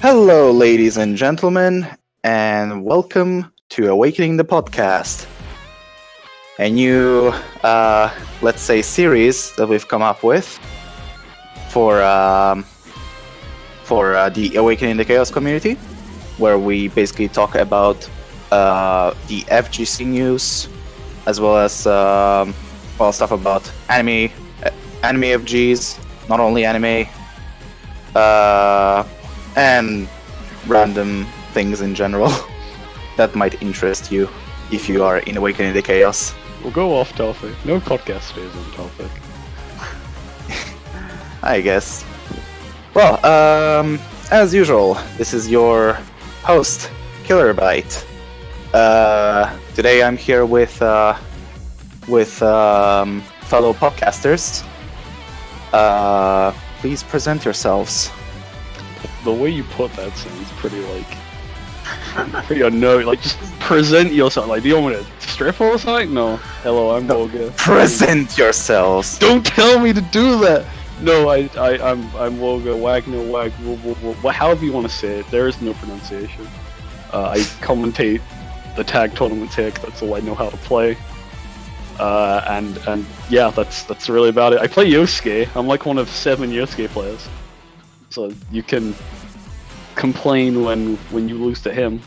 Hello, ladies and gentlemen, and welcome to Awakening the Podcast, a new, let's say, series that we've come up with for the Awakening the Chaos community, where we basically talk about the FGC news, as well as stuff about anime FGs, not only anime. And random things in general that might interest you if you are in Awakening the Chaos. We'll go off topic. No podcast stays on topic. I guess. Well, as usual, this is your host, Killerbyte. Today I'm here with fellow podcasters. Please present yourselves. The way you put that sounds pretty pretty unknown. Like, just present yourself. Like, do you want me to strip or something? No. Hello, I'm Wolga. Present yourselves. Don't tell me to do that. No, I'm Wolga. Wagner. However you want to say it. There is no pronunciation. I commentate the tag tournaments here 'cause that's all I know how to play. And yeah, that's really about it. I play Yosuke. I'm like one of 7 Yosuke players. So you can complain when you lose to him.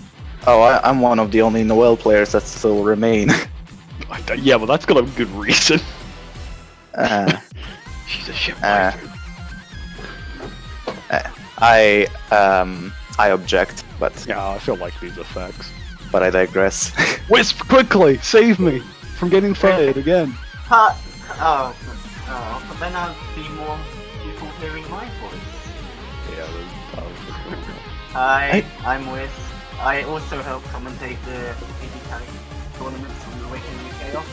Oh, I'm one of the only Noel players that still remain. Yeah, but that's got a good reason. She's a shit wife. I object, but yeah, I feel like these are facts. But I digress. Wisp, quickly, save me from getting fired again. But then I'll be more people hearing my voice. Yeah, I'm Wiz. I also help commentate the PG Tag tournaments on the Awakening the Chaos.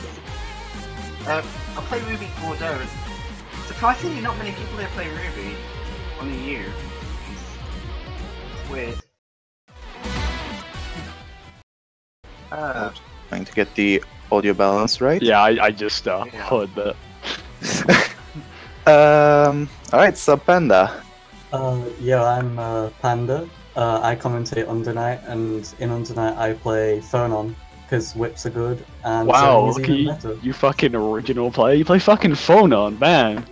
I play Ruby Bordeaux. Surprisingly, not many people here play Ruby. Only you. It's weird. Trying to get the audio balance right. Yeah, I just heard that. Alright, so Panda. Yeah, I'm Panda. I commentate Under Night, and in Under Night I play Phonon, because whips are good, and wow, you fucking original player. You play fucking Phonon, man.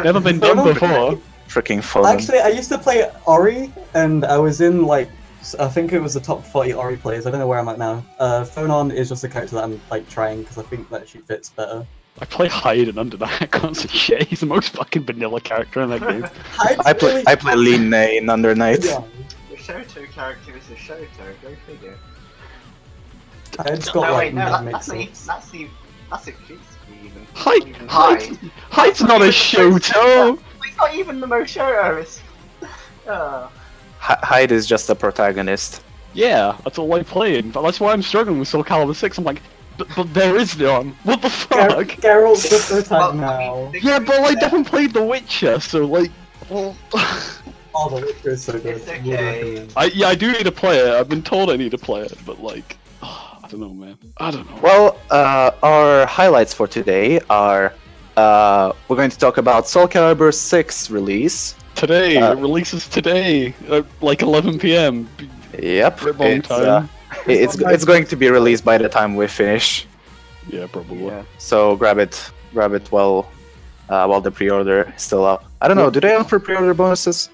Never been done before. Freaking Phonon. Actually, I used to play Ori, and I was in, like, I think it was the top 40 Ori players. I don't know where I'm at now. Phonon is just a character that I'm, like, trying, because I think that she fits better. I play Hyde and Under Night. I can't say shit. He's the most fucking vanilla character in that game. I play Lin in Under Night. Yeah. The Shoto character is a Shoto, go figure. Hyde's got, like, that's a cute even. Hyde's not a Shoto! He's not even the most Shoto. Hyde is just a protagonist. Yeah, that's all I play, but that's why I'm struggling with Soul Calibur 6. I'm like, but there is none. What the fuck? Geralt's the protag now. Yeah, but I haven't played The Witcher, so like, well... Oh, The Witcher is so good. It's okay. I do need to play it. I've been told I need to play it, but like, I don't know, man. I don't know. Well, our highlights for today are we're going to talk about Soul Calibur 6 release. Today, it releases today, at like 11 PM. Yep, time. It's going to be released by the time we finish. Yeah, probably. Yeah. So grab it while the pre-order is still up. I don't know. Do they offer pre-order bonuses?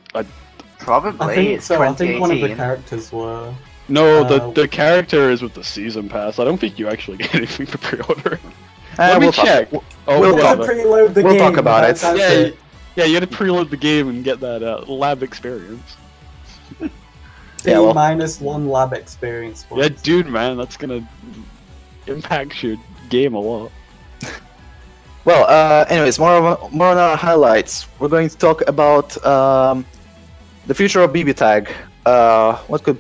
Probably. I think so. I think one of the 2018. characters were. No, the character is with the season pass. I don't think you actually get anything for pre-order. Let me check. We'll talk about it. Yeah, you had to preload the game and get that lab experience. Yeah, well, -1 lab experience. Yeah, dude, man, that's gonna impact your game a lot. Well, anyways, more on our highlights. We're going to talk about the future of BB Tag. What could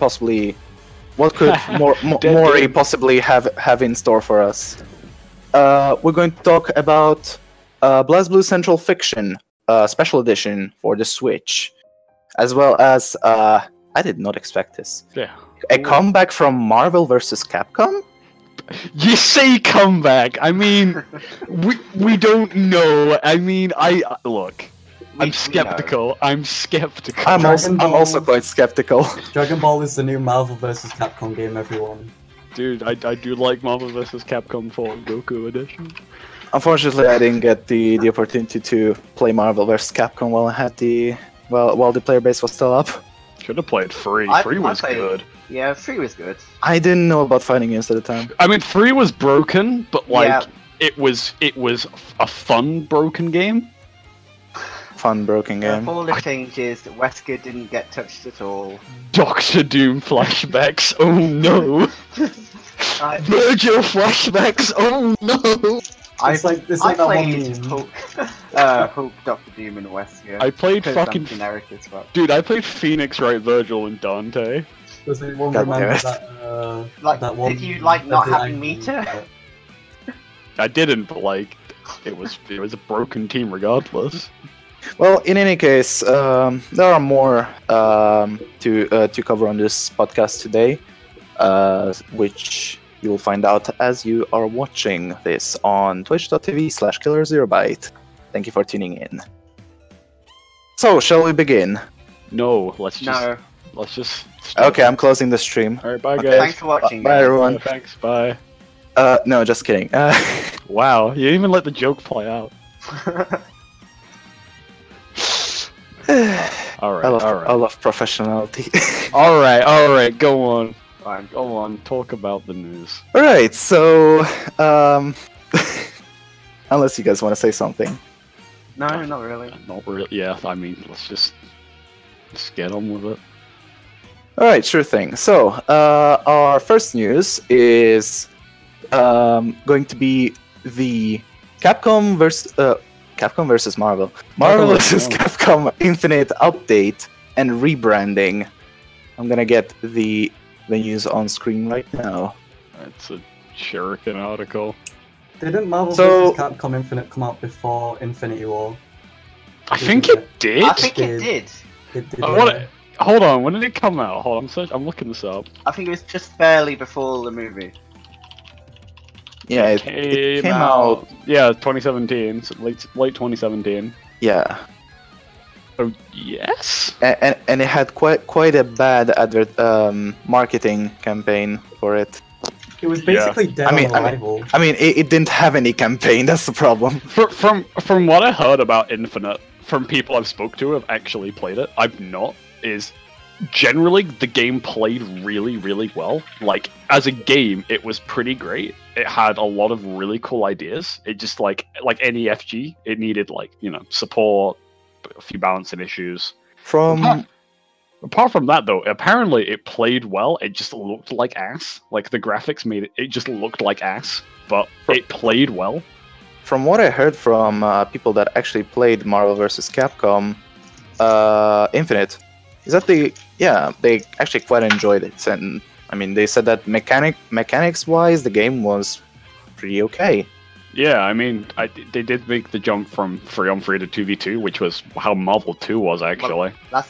Mori possibly have in store for us? We're going to talk about BlazBlue Central Fiction Special Edition for the Switch, as well as I did not expect this. Yeah. A comeback from Marvel vs. Capcom? You say comeback. I mean, we don't know. I mean, look. I'm know. skeptical. I'm skeptical. I'm Dragon I'm Ball. also quite skeptical. Dragon Ball is the new Marvel vs. Capcom game, everyone. Dude, I do like Marvel vs. Capcom 4 Goku Edition. Unfortunately, I didn't get the opportunity to play Marvel vs. Capcom while I had while the player base was still up. Should have played 3. I 3 was played- good. Yeah, 3 was good. I didn't know about fighting games at the time. I mean, 3 was broken, but like Yeah. it was a fun broken game. Fun broken For game. all the changes, Wesker didn't get touched at all. Doctor Doom flashbacks. Oh no. I, Virgil flashbacks. Oh no. I, It's I like that one played meme. Hulk, Doctor Doom, and Wesker. I played Because I'm fucking generic as well. dude. I played Phoenix Wright, Virgil, and Dante. Does anyone God remember damn it. that? Like, that one? did you like not every having angle? meter? I didn't, but like, it was a broken team regardless. Well, in any case, there are more to cover on this podcast today, which you will find out as you are watching this on twitch.tv/killer0byte. Thank you for tuning in. So, shall we begin? No, let's No. just. Okay, I'm closing the stream. All right, bye Okay. guys. Thanks for watching. Bye, guys. everyone. Thanks. Bye. No, just kidding. Wow, you didn't even let the joke play out. All right, I love professionality. all right. Go on, Fine. go on. Talk about the news. Alright, so, unless you guys want to say something. No, not really. Not really. Yeah, I mean, let's just get on with it. Alright, sure thing. So, our first news is going to be the Capcom versus Marvel. Marvel versus versus Capcom Infinite update and rebranding. I'm gonna get the news on screen right now. It's a Shuriken article. Didn't Marvel So- vs. Capcom Infinite come out before Infinity War? I think it did. I think it did. It did. Hold on. When did it come out? Hold on. I'm looking this up. I think it was just barely before the movie. Yeah, it came out. Yeah, 2017. So late 2017. Yeah, Oh yes. and it had quite a bad marketing campaign for it. It was basically dead I mean- on arrival. I mean, it didn't have any campaign. That's the problem. From what I heard about Infinite, from people I've spoke to who have actually played it, I've not, is generally the game played really, really well. Like, as a game, it was pretty great. It had a lot of really cool ideas. It just, like any FG, it needed, like, support, a few balancing issues. Apart from that, though, apparently it played well. It just looked like ass. Like, the graphics made it just looked like ass, but it played well. From what I heard from people that actually played Marvel vs. Capcom Infinite, is that they actually quite enjoyed it, and I mean they said that mechanics-wise the game was pretty okay. Yeah, I mean, they did make the jump from 3-on-3 to 2v2, which was how Marvel 2 was actually. That's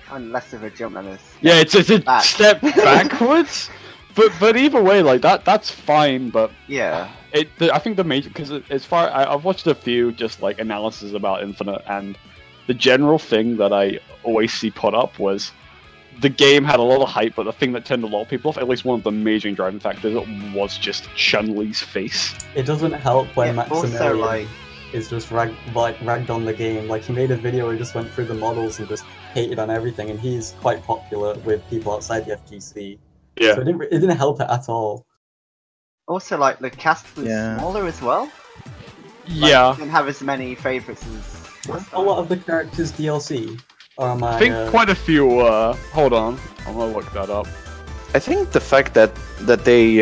kind of less of a jump than a Yeah, it's a back. step backwards, but either way, like that's fine. But Yeah. I think the major, because I've watched a few just like analysis about Infinite, and the general thing that I always see put up was the game had a lot of hype, but the thing that turned a lot of people off, at least one of the major driving factors, was just Chun-Li's face. It doesn't help when Yeah, also, Maximilian like, is just ragged on the game. Like, he made a video where he just went through the models and just hated on everything, and he's quite popular with people outside the FGC. Yeah. So it didn't help it at all. also, like, the cast was Yeah. smaller as well. Like, Yeah. Didn't have as many favorites as. A lot of the characters DLC. Or am I think quite a few. Hold on, I'm gonna look that up. I think the fact that they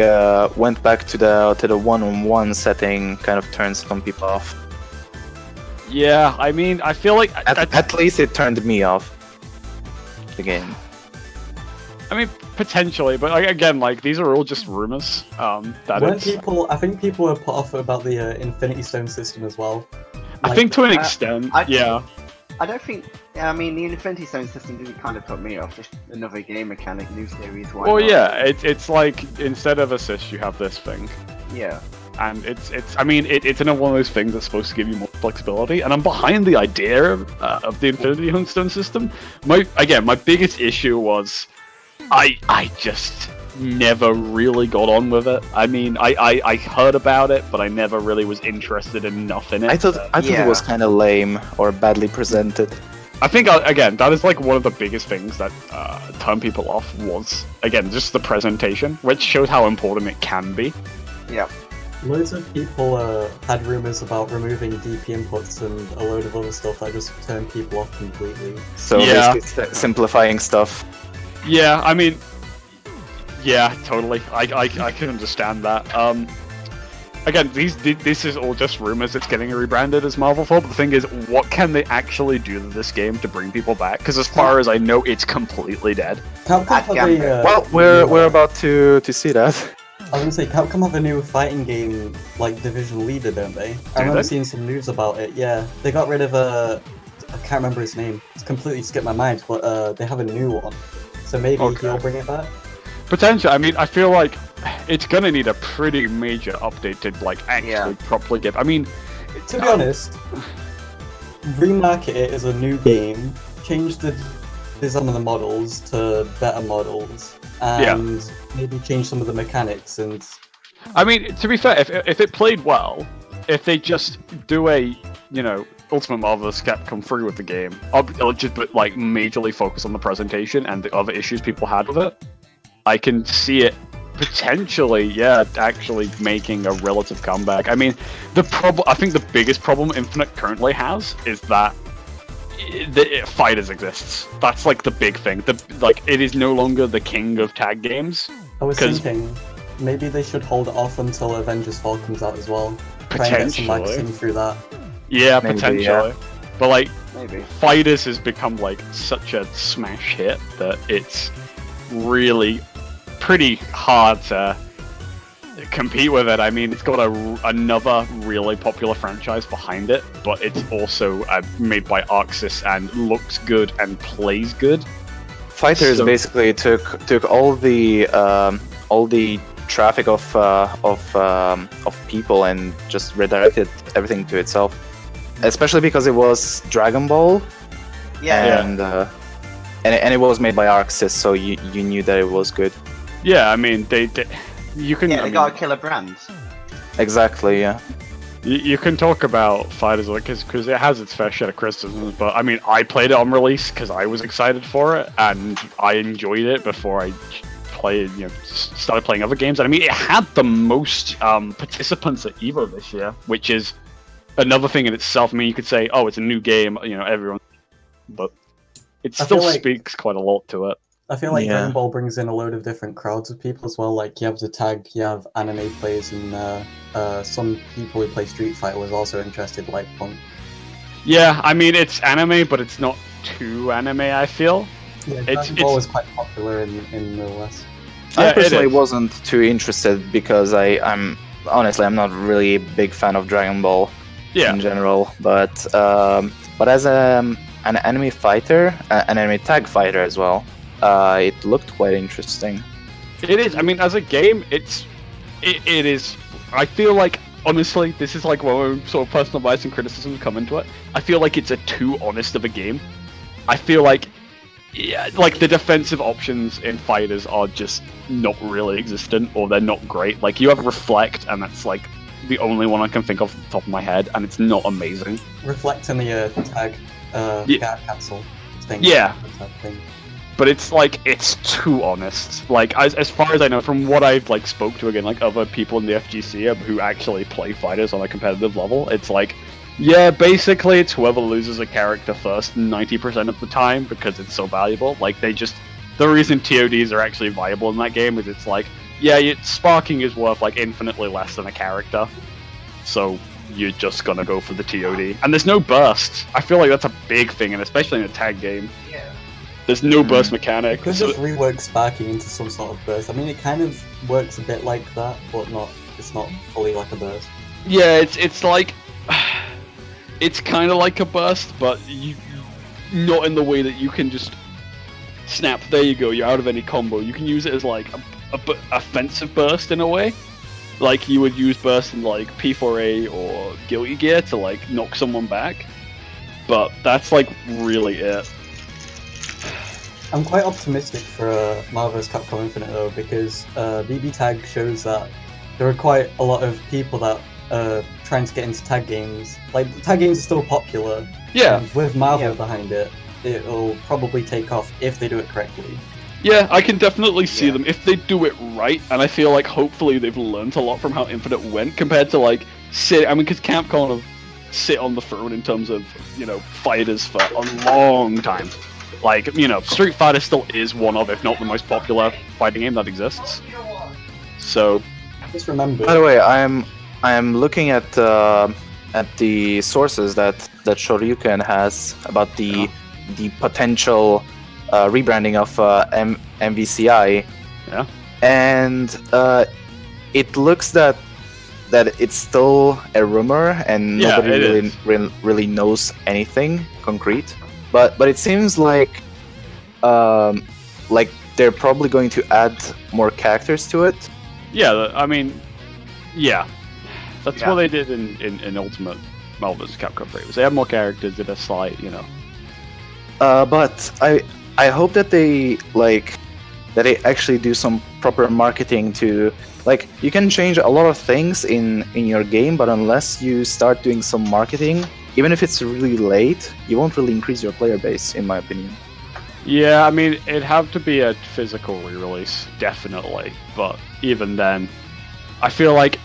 went back to the one-on-one setting kind of turns some people off. Yeah, I mean, I feel like At least it turned me off the game. I mean, potentially, but like, again, like these are all just rumors. That When it's, I think people were put off about the Infinity Stone system as well. I think to an uh, extent, I- yeah. I don't think. I mean, the Infinity Stone system didn't kind of put me off. Just another game mechanic, new series. Why Well, not? yeah, it's like instead of assist, you have this thing. Yeah. and it's it's another one of those things that's supposed to give you more flexibility, and I'm behind the idea of the Infinity Hunstone system. My biggest issue was I just never really got on with it. I mean, I heard about it, but I never really was interested enough in it. I thought it was kind of lame or badly presented. I think, again, that is like one of the biggest things that turned people off was, again, just the presentation, which shows how important it can be. Yeah. Loads of people had rumors about removing DP inputs and a load of other stuff that just turned people off completely. So Yeah. basically simplifying stuff. Yeah, I mean, yeah, totally. I can understand that. Again, this is all just rumors. It's getting rebranded as Marvel for. But the thing is, what can they actually do to this game to bring people back? Because as far as I know, it's completely dead. Capcom have a, Well, we're about to see that. I was gonna say, Capcom have a new fighting game, like, division leader, don't they? I remember seeing some news about it, yeah. They got rid of I can't remember his name. It's completely skipped my mind, but they have a new one. So maybe he'll bring it back? Potentially. I mean, I feel like it's gonna need a pretty major update to, like, actually properly give... I mean... To be honest, remarket it as a new game, change the design of the models to better models, and maybe change some of the mechanics and... I mean, to be fair, if it played well, if they just do a, you know, Ultimate Marvelous Capcom 3 with the game, I'll just like majorly focus on the presentation and the other issues people had with it, I can see it potentially, actually making a relative comeback. I mean, I think the biggest problem Infinite currently has is that Fighters exists. That's like the big thing. It is no longer the king of tag games. I was thinking maybe they should hold it off until Avengers 4 comes out as well. Try and get some marketing through that. Yeah, Maybe, potentially. yeah. But like, Maybe. Fighters has become like such a smash hit that it's really pretty hard to compete with it. I mean, it's got another really popular franchise behind it, but it's also made by Arxis and looks good and plays good. Fighters basically took all the traffic of people and just redirected everything to itself. Especially because it was Dragon Ball, and it was made by Arxis, so you knew that it was good. Yeah, I mean, they got a killer brand. Exactly, yeah. You can talk about Fighters because it has its fair share of criticisms, but I mean, I played it on release because I was excited for it, and I enjoyed it before I started playing other games. And I mean, it had the most participants at EVO this year, which is another thing in itself. I mean, you could say, oh, it's a new game, everyone, but it still speaks quite a lot to it. I feel like Dragon Ball brings in a load of different crowds of people as well. Like, you have the tag, you have anime players, and some people who play Street Fighter was also interested, like Punk. Yeah, I mean, it's anime, but it's not too anime, I feel. Yeah, Dragon Ball was quite popular in the West. I personally wasn't too interested because I'm not really a big fan of Dragon Ball in general. But as an anime fighter, an anime tag fighter as well, it looked quite interesting. It is. I mean, as a game, it is. I feel like, honestly, this is like where sort of personal bias and criticism come into it. I feel like it's a too honest of a game. I feel like, like the defensive options in Fighters are just not really existent, or they're not great. Like, you have Reflect, and that's like the only one I can think of off the top of my head, and it's not amazing. Reflect in the tag capsule thing. Yeah. But it's like, it's too honest. Like, as far as I know, from what I've like spoke to, again, like other people in the FGC who actually play Fighters on a competitive level, it's like, yeah, basically it's whoever loses a character first 90% of the time because it's so valuable. Like, the reason TODs are actually viable in that game is it's like, yeah, sparking is worth like infinitely less than a character, so you're just gonna go for the TOD. And there's no burst. I feel like that's a big thing, and especially in a tag game. There's no burst mechanic. Because just rework sparking into some sort of burst. I mean, it kind of works a bit like that, but it's not fully like a burst. Yeah, it's like, it's kind of like a burst, but not in the way that you can just snap. There you go. You're out of any combo. You can use it as like a offensive burst in a way. like you would use burst in like P4A or Guilty Gear to like knock someone back, but that's like really it. I'm quite optimistic for Marvel vs. Capcom Infinite though, because BB Tag shows that there are quite a lot of people that are trying to get into tag games. Like, tag games are still popular. Yeah. And with Marvel behind it, it'll probably take off if they do it correctly. Yeah, I can definitely see them if they do it right, and I feel like hopefully they've learned a lot from how Infinite went compared to like because Capcom have sit on the throne in terms of, you know, fighters for a long time. Like, you know, Street Fighter still is one of, if not the most popular fighting game that exists. So, just remember. By the way, I am looking at the sources that Shoryuken has about the potential rebranding of MVCI. Yeah. And it looks that it's still a rumor and nobody really knows anything concrete. But it seems like they're probably going to add more characters to it. Yeah, I mean, yeah, that's what they did in Ultimate Marvel vs. Capcom 3. They had more characters, did a slight, you know. But I hope that they actually do some proper marketing to, like, you can change a lot of things in your game, but unless you start doing some marketing, even if it's really late, you won't really increase your player base, in my opinion. Yeah, I mean, it'd have to be a physical re-release, definitely. But even then, I feel like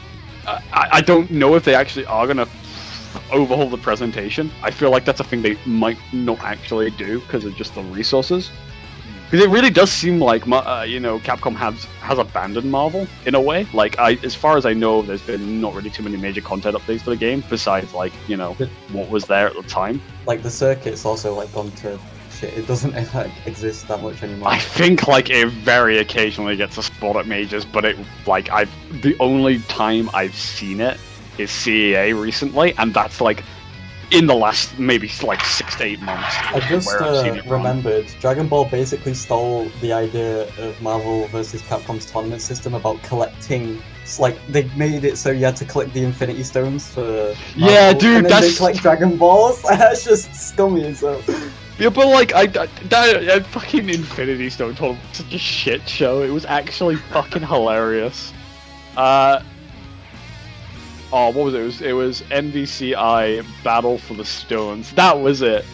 I don't know if they actually are gonna overhaul the presentation. I feel like that's a thing they might not actually do because of just the resources. Because it really does seem like, you know, Capcom has abandoned Marvel in a way. Like, as far as I know, there's been not really too many major content updates for the game besides, like, you know, what was there at the time. Like, the circuit's also like gone to shit. It doesn't like exist that much anymore. I think like it very occasionally gets a spot at majors, but it like the only time I've seen it is CEA recently, and that's like in the last maybe like 6 to 8 months. I just remembered Dragon Ball basically stole the idea of Marvel vs. Capcom's tournament system about collecting. It's like they made it so you had to collect the Infinity Stones for Marvel, yeah, dude, and then they collect Dragon Balls. That's just scummy as well. Yeah, but like that fucking Infinity Stone tournament was such a shit show. It was actually fucking hilarious. Oh, what was it? It was MVCI Battle for the Stones. That was it.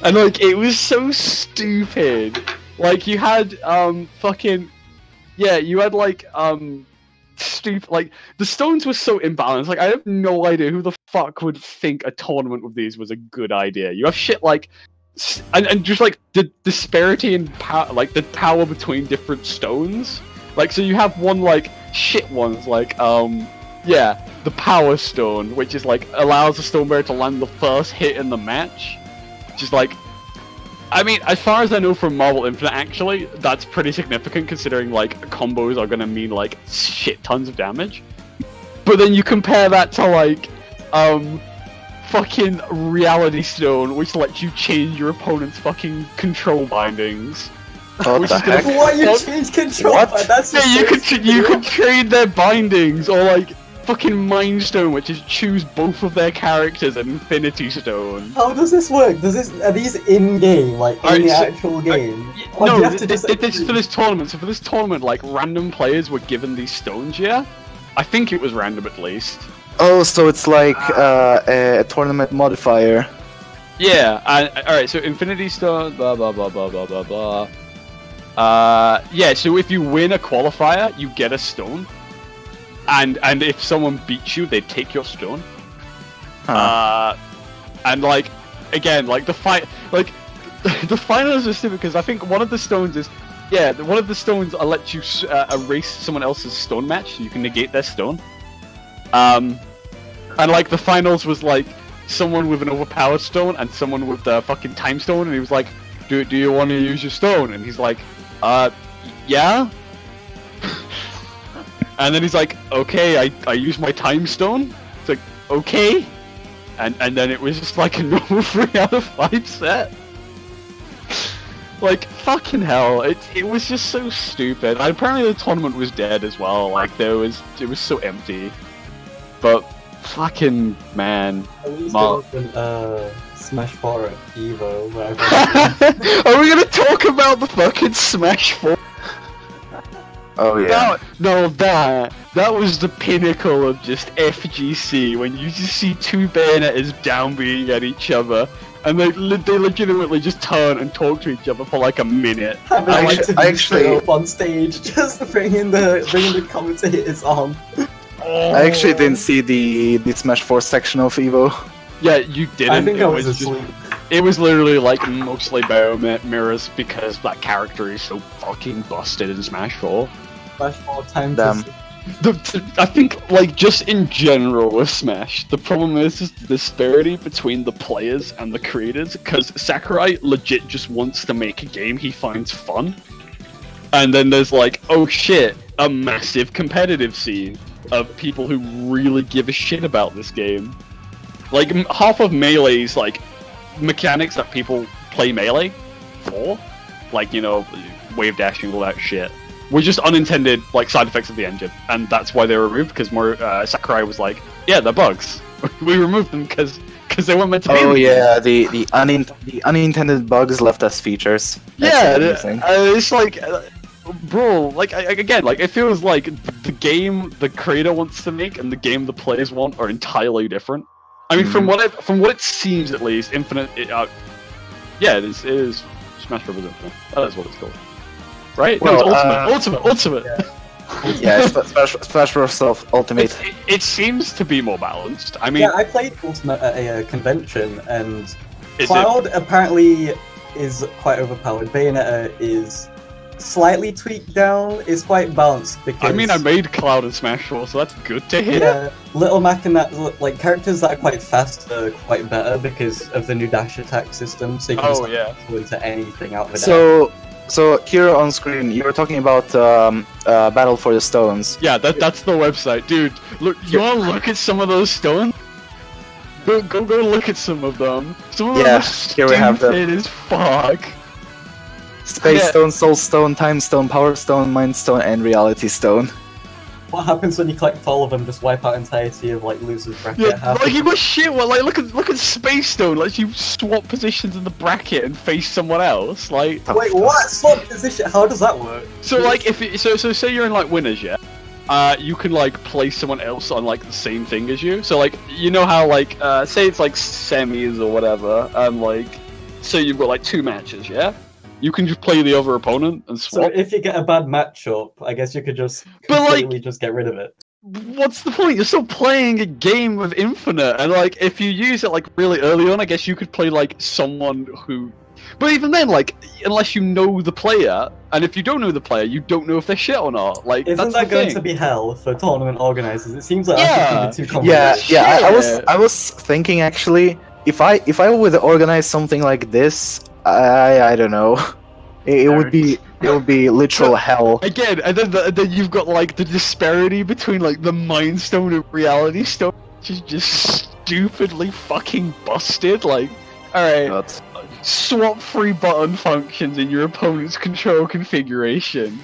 And like it was so stupid. Like you had you had like stupid, like the stones were so imbalanced. Like I have no idea who the fuck would think a tournament with these was a good idea. You have shit like and just like the disparity in power, like the power between different stones. Like so you have one like shit ones like the Power Stone, which is like allows the Stone Bearer to land the first hit in the match. Which is like, I mean, as far as I know from Marvel Infinite, actually, that's pretty significant considering like combos are gonna mean like shit tons of damage. But then you compare that to like, fucking Reality Stone, which lets you change your opponent's fucking control bindings. What the heck? What, you change control? What? That's you could trade their bindings, or like fucking Mind Stone, which is choose both of their characters, and Infinity Stone. How does this work? Are these in game, like in the actual game? No, for this tournament. So for this tournament, like random players were given these stones. Yeah, I think it was random at least. Oh, so it's like a tournament modifier. Yeah. Alright, so Infinity Stone, blah blah blah blah blah blah blah. Yeah. So if you win a qualifier, you get a stone. And if someone beats you, they take your stone. And like again, like the fight, like the finals are stupid because I think one of the stones is, one of the stones lets you erase someone else's stone match, so you can negate their stone. And like the finals was like someone with an overpowered stone and someone with the fucking time stone, and he was like, "Do you want to use your stone?" And he's like, yeah." And then he's like, "Okay, I use my time stone." It's like, okay, and then it was just like a normal 3 out of 5 set. Like, fucking hell, it was just so stupid. And apparently the tournament was dead as well, like, it was so empty. But, fucking, man. At least Mark. it wasn't, Smash 4 at Evo, where Are we gonna talk about the fucking Smash 4? Oh yeah. That was the pinnacle of just FGC, when you just see two Bayonettas downbeating at each other, and they legitimately just turn and talk to each other for like a minute. I like to I be actually- straight up on stage, just bringing the commentators on. I actually didn't see the Smash 4 section of Evo. Yeah, you didn't. I think it I was just- asleep. It was literally like mostly mirrors because that character is so fucking busted in Smash 4. Smash 4 time Damn. to I think, like, just in general with Smash, the problem is the disparity between the players and the creators, because Sakurai legit just wants to make a game he finds fun. And then there's like, oh shit, a massive competitive scene of people who really give a shit about this game. Like, half of Melee's, like, mechanics that people play Melee for, like, you know, wave dashing, all that shit, were just unintended, like, side effects of the engine, and that's why they were removed, because Sakurai was like, yeah, they're bugs. We removed them because they weren't meant to be. Oh yeah, the unintended bugs left as features. Yeah, That's amazing. it's like, bro, like, again, like, it feels like the game the creator wants to make and the game the players want are entirely different. I mean, from what it seems, at least, Infinite, yeah, it is Smash Bros. Infinite. That is what it's called. Right? Well, no, it's Ultimate. Yeah, Smash Bros. Ultimate. It seems to be more balanced. I mean, Yeah, I played Ultimate at a convention, and is Cloud apparently is quite overpowered. Bayonetta is slightly tweaked down. Is quite balanced because I mean, I made Cloud and Smash 4, so that's good to hear. yeah, Little Mac and that, like, characters that are quite fast are quite better because of the new dash attack system. So you can Oh, just yeah. go into anything out of the dash. So here on screen, you were talking about Battle for the Stones. Yeah, that's the website, dude. Look, you want to look at some of those stones? Go look at some of them. Some of them Yeah, are here we have them. stupid as fuck. Space Yeah. Stone, Soul Stone, Time Stone, Power Stone, Mind Stone, and Reality Stone. What happens when you collect all of them? Just wipe out entirety of like losers bracket. Yeah, half like the- you got shit. Well, like look at Space Stone. Like you swap positions in the bracket and face someone else. Like Wait, what? Swap position? How does that work? so, like if it, so say you're in like winners, yeah. You can like place someone else on like the same thing as you. So like you know how like say it's like semis or whatever, and like so you've got like 2 matches, yeah. You can just play the other opponent and So swap. if you get a bad matchup, I guess you could just But, like- completely just get rid of it. What's the point? You're still playing a game of Infinite, and like if you use it like really early on, I guess you could play like someone who. But even then, like unless you know the player, and if you don't know the player, you don't know if they're shit or not. Like Isn't that's that the going thing. to be hell for tournament organizers? It seems like Yeah. that's too complicated. Yeah, yeah. Shit. I was thinking actually, if I would organize something like this, I don't know. It would be literal hell. Again, and then you've got like the disparity between like the Mind Stone and Reality Stone, which is just stupidly fucking busted. Like, all right. But Swap 3 button functions in your opponent's control configuration.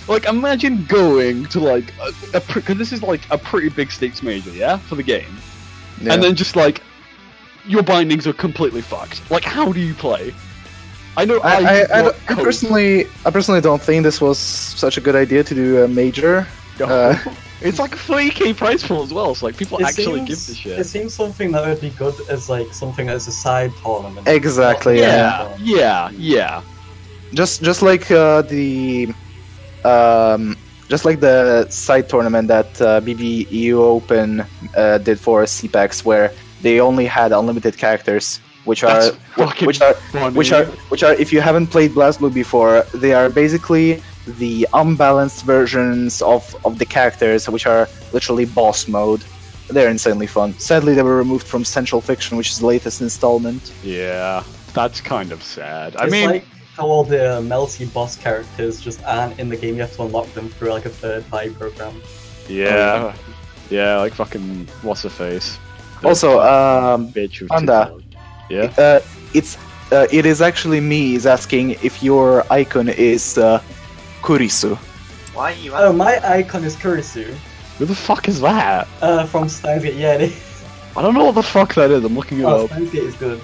Like, imagine going to like because this is like a pretty big stakes major, yeah, for the game, yeah. and then just like your bindings are completely fucked. Like, how do you play? I know I personally don't think this was such a good idea to do a major. It's like a 30k prize pool as well, so like people It actually seems- give the shit. It seems something that would be good as like something as a side tournament. Exactly, Not- Yeah. Just like just like the side tournament that BBEU Open did for CPAX, where they only had unlimited characters, which are That's fucking funny. which are if you haven't played BlazBlue before, they are basically the unbalanced versions of the characters, which are literally boss mode. They're insanely fun. Sadly, they were removed from Central Fiction, which is the latest installment. Yeah, that's kind of sad. I It's mean, like how all the melty boss characters just aren't in the game. You have to unlock them through like a third-party program. yeah, like fucking what's her face. Also, bitch who Panda. Yeah. It's it is actually me is asking if your icon is Kurisu. Why are you Oh, my icon is Kurisu. Who the fuck is that? From Steins Gate. Yeah, it is. I don't know what the fuck that is. I'm looking it Oh, up. Steins Gate is good.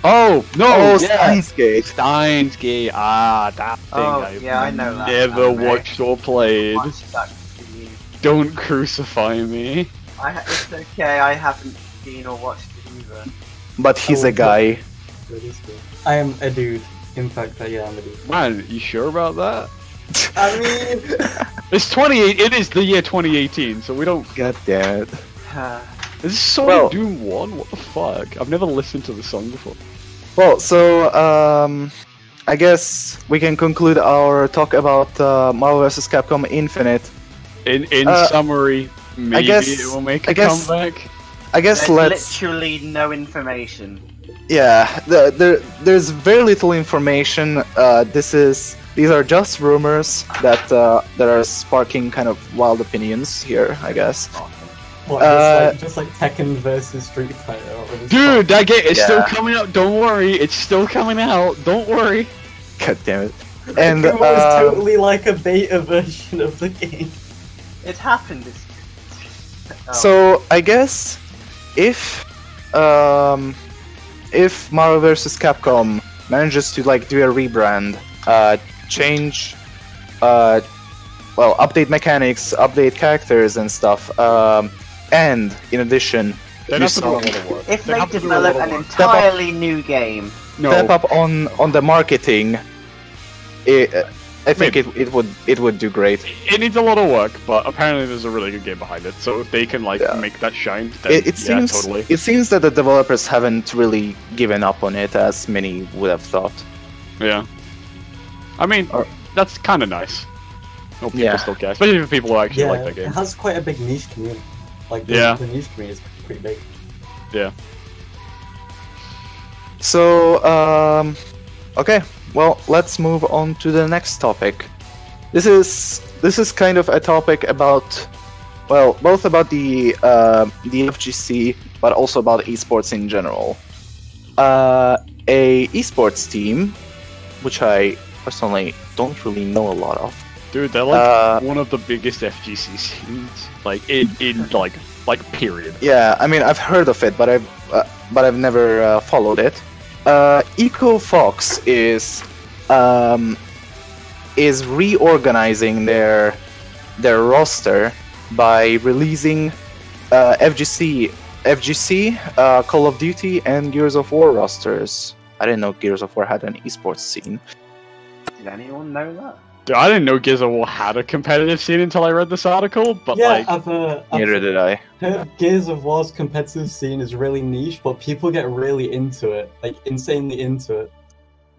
Oh no! Oh, yeah. Steins Gate. Steins Gate. Ah, that thing. Oh, I've yeah, I know that. never anime. watched or played. Watched that video. Don't crucify me. It's okay, I haven't seen or watched it either. But he's Oh, a guy. It is good. I am a dude. In fact, yeah, I'm a dude. Man, you sure about that? I mean, It's 28. It is the year 2018, so we don't. God damn it. Is this Sonic Well- Doom 1? What the fuck? I've never listened to the song before. Well, so I guess we can conclude our talk about Marvel vs. Capcom Infinite. In Uh, summary, maybe guess- it will make I a guess- comeback. I guess There's let's. literally no information. Yeah, there's very little information. These are just rumors that are sparking kind of wild opinions here, I guess. what, just like Tekken versus Street Fighter. Dude, that game is still Yeah. coming out. Don't worry, it's still coming out. Don't worry. God damn it. And it was totally like a beta version of the game. It happened. Oh. so I guess if Marvel vs. Capcom manages to like do a rebrand, change, update mechanics, update characters and stuff, and in addition, They'd do have to do a some lot of work. if They'd they have to do a develop lot an of work. entirely new game, No, step up on the marketing, I think it would do great. it needs a lot of work, but apparently there's a really good game behind it. So if they can like Yeah. make that shine, then It yeah, seems totally. it seems that the developers haven't really given up on it as many would have thought. Yeah. I mean, Or- that's kind of nice. No, people Yeah. still care, especially for people who actually Yeah, like that it game. has quite a big niche community. Like, Yeah. the niche community is pretty big. Yeah. So okay, well let's move on to the next topic. This is kind of a topic about, well, both about the FGC, but also about esports in general. A esports team, which I personally don't really know a lot of. Dude, they're like Uh, one of the biggest FGC scenes, like in like period. Yeah, I mean I've heard of it, but I've never followed it. EcoFox is reorganizing their roster by releasing FGC, Call of Duty, and Gears of War rosters. I didn't know Gears of War had an esports scene. did anyone know that? Dude, I didn't know Gears of War had a competitive scene until I read this article, but Yeah, like, I've Neither did I. heard Gears of War's competitive scene is really niche, but people get really into it, like insanely into it.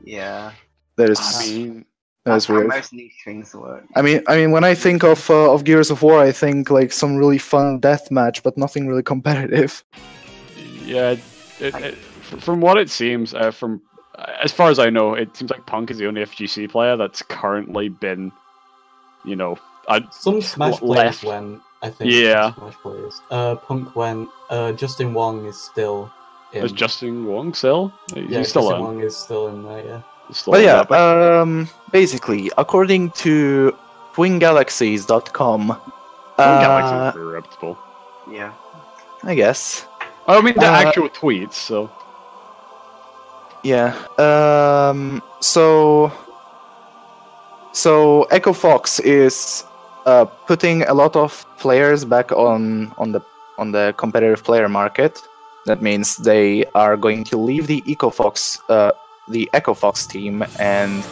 Yeah, That is I mean, that's how weird. most niche things work. I mean, when I think of Gears of War, I think like some really fun deathmatch, but nothing really competitive. yeah, from what it seems, from as far as I know, it seems like Punk is the only FGC player that's currently been, you know, Some Smash left. players went, I think. Yeah. Smash players. Punk went. Justin Wong is still in. is Justin Wong still? He's Yeah, still Justin in. Wong is still in there. Yeah. He's still But in yeah, that, basically, according to twingalaxies.com, Galaxy is very reputable. Yeah. I guess, I mean, the Uh, actual tweets, so. yeah. So EcoFox is putting a lot of players back on the competitive player market. That means they are going to leave the EcoFox team, and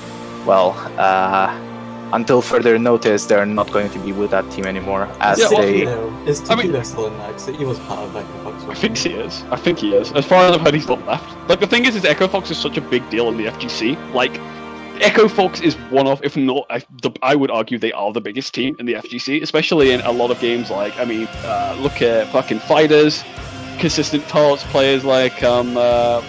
well, until further notice, they're not going to be with that team anymore. As Yeah, they, Is I mean- Takedo still in there? 'Cause he was part of Echofox. I think he is. I think he is. As far as I've heard, he's not left. Like, the thing is Echo Fox is such a big deal in the FGC. Like, Echo Fox is one of, if not, I would argue they are the biggest team in the FGC, especially in a lot of games like, I mean, look at fucking fighters, consistent torch players like,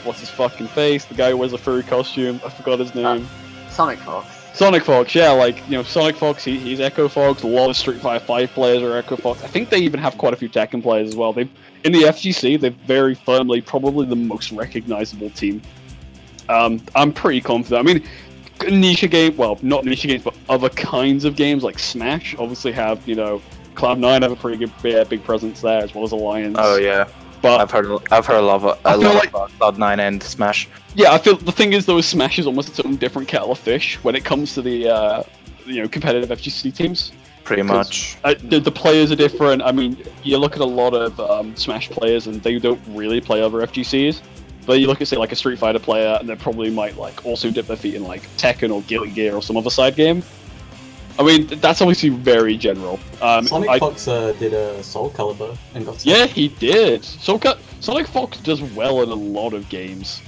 what's his fucking face? The guy who wears a furry costume. I forgot his name. Sonic Fox. Sonic Fox, yeah, like, you know, Sonic Fox, he's Echo Fox, a lot of Street Fighter 5 players are Echo Fox. I think they even have quite a few Tekken players as well. In the FGC, they're very firmly probably the most recognizable team I'm pretty confident. I mean, niche game, well, not niche games, but other kinds of games like Smash obviously have, you know, Cloud9 have a pretty good big presence there, as well as Alliance. Oh yeah, but I've heard a lot like, about Cloud9 and Smash. Yeah, I feel the thing is though, Smash is almost its own different kettle of fish when it comes to the you know, competitive FGC teams. Pretty much. The players are different. I mean, you look at a lot of Smash players and they don't really play other FGCs. But you look at, say, like a Street Fighter player, and they probably might like also dip their feet in like Tekken or Guilty Gear or some other side game. I mean, that's obviously very general. Sonic Fox did a Soul Calibur and got. Yeah, he did. Sonic Fox does well in a lot of games.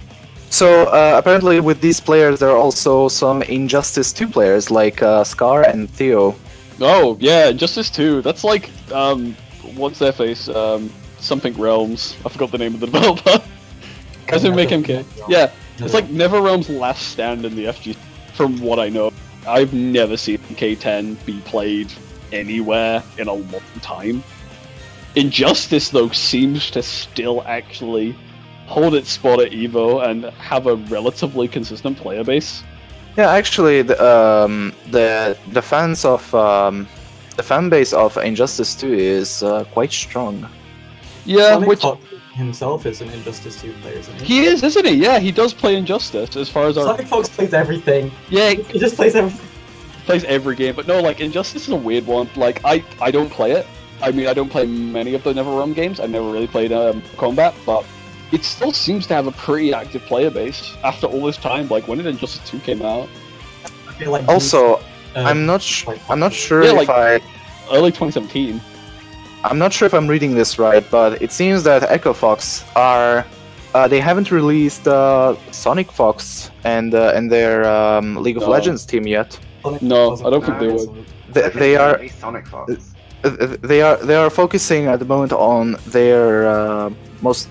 So apparently, with these players, there are also some Injustice 2 players like Scar and Theo. Oh yeah, Injustice 2. That's like what's their face? Something Realms. I forgot the name of the developer. As in make MK. Yeah, it's like NetherRealm's last stand in the FG. From what I know, I've never seen K10 be played anywhere in a long time. Injustice though seems to still actually hold its spot at Evo and have a relatively consistent player base. Yeah, actually, the fans of the fan base of Injustice 2 is quite strong. Yeah, Sonic which Fox himself is an Injustice 2 player, isn't he? he is, isn't he? Yeah, he does play Injustice as far as our Sonic Fox plays everything. yeah He just plays everything. plays every game. But no, like Injustice is a weird one. Like I don't play it. I mean, I don't play many of the NetherRealm games. I've never really played Combat, but it still seems to have a pretty active player base after all this time. Like, when did Injustice 2 came out? I feel like Also, I'm not sure Yeah, if like, early 2017. I'm not sure if I'm reading this right, but it seems that Echo Fox are they haven't released Sonic Fox and their League of No. Legends team yet. No, I don't think they would. They are Sonic Fox. they are focusing at the moment on their most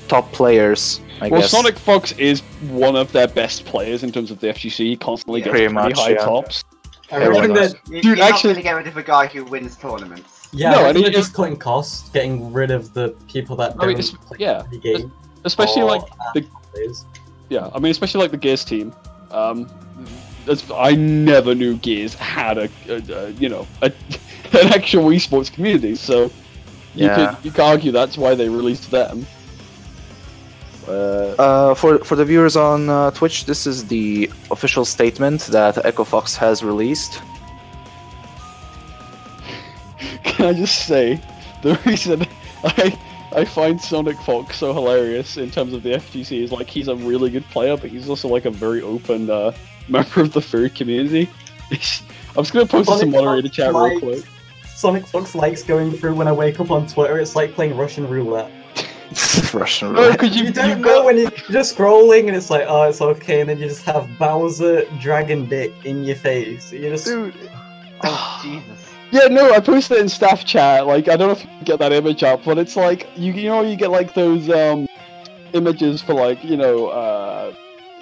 top players, I Well, guess. Sonic Fox is one of their best players in terms of the FGC. He constantly Yeah. gets Pretty pretty much, high yeah. tops. I reckon that. Dude, You're not actually- going to get rid of a guy who wins tournaments. Yeah, No, I I think mean, they're just cutting costs, getting rid of the people that I don't mean, it's- play yeah, the game. Especially or like the players. yeah, I mean, especially like the Gears team. I never knew Gears had a you know an actual esports community. So you Yeah. could argue that's why they released them. For the viewers on Twitch, this is the official statement that Echo Fox has released. Can I just say, the reason I find Sonic Fox so hilarious in terms of the FGC is like he's a really good player, but he's also like a very open member of the furry community. I'm just gonna post this in Sonic moderator Fox chat real likes- quick. Sonic Fox likes going through when I wake up on Twitter. It's like playing Russian roulette. Russian No, roulette. because You don't know when you're just scrolling and it's like, oh, it's okay, and then you just have Bowser Dragon Dick in your face. You just Dude. Oh, Jesus. Yeah, no, I posted it in staff chat. Like, I don't know if you can get that image up, but it's like you know you get like those images for like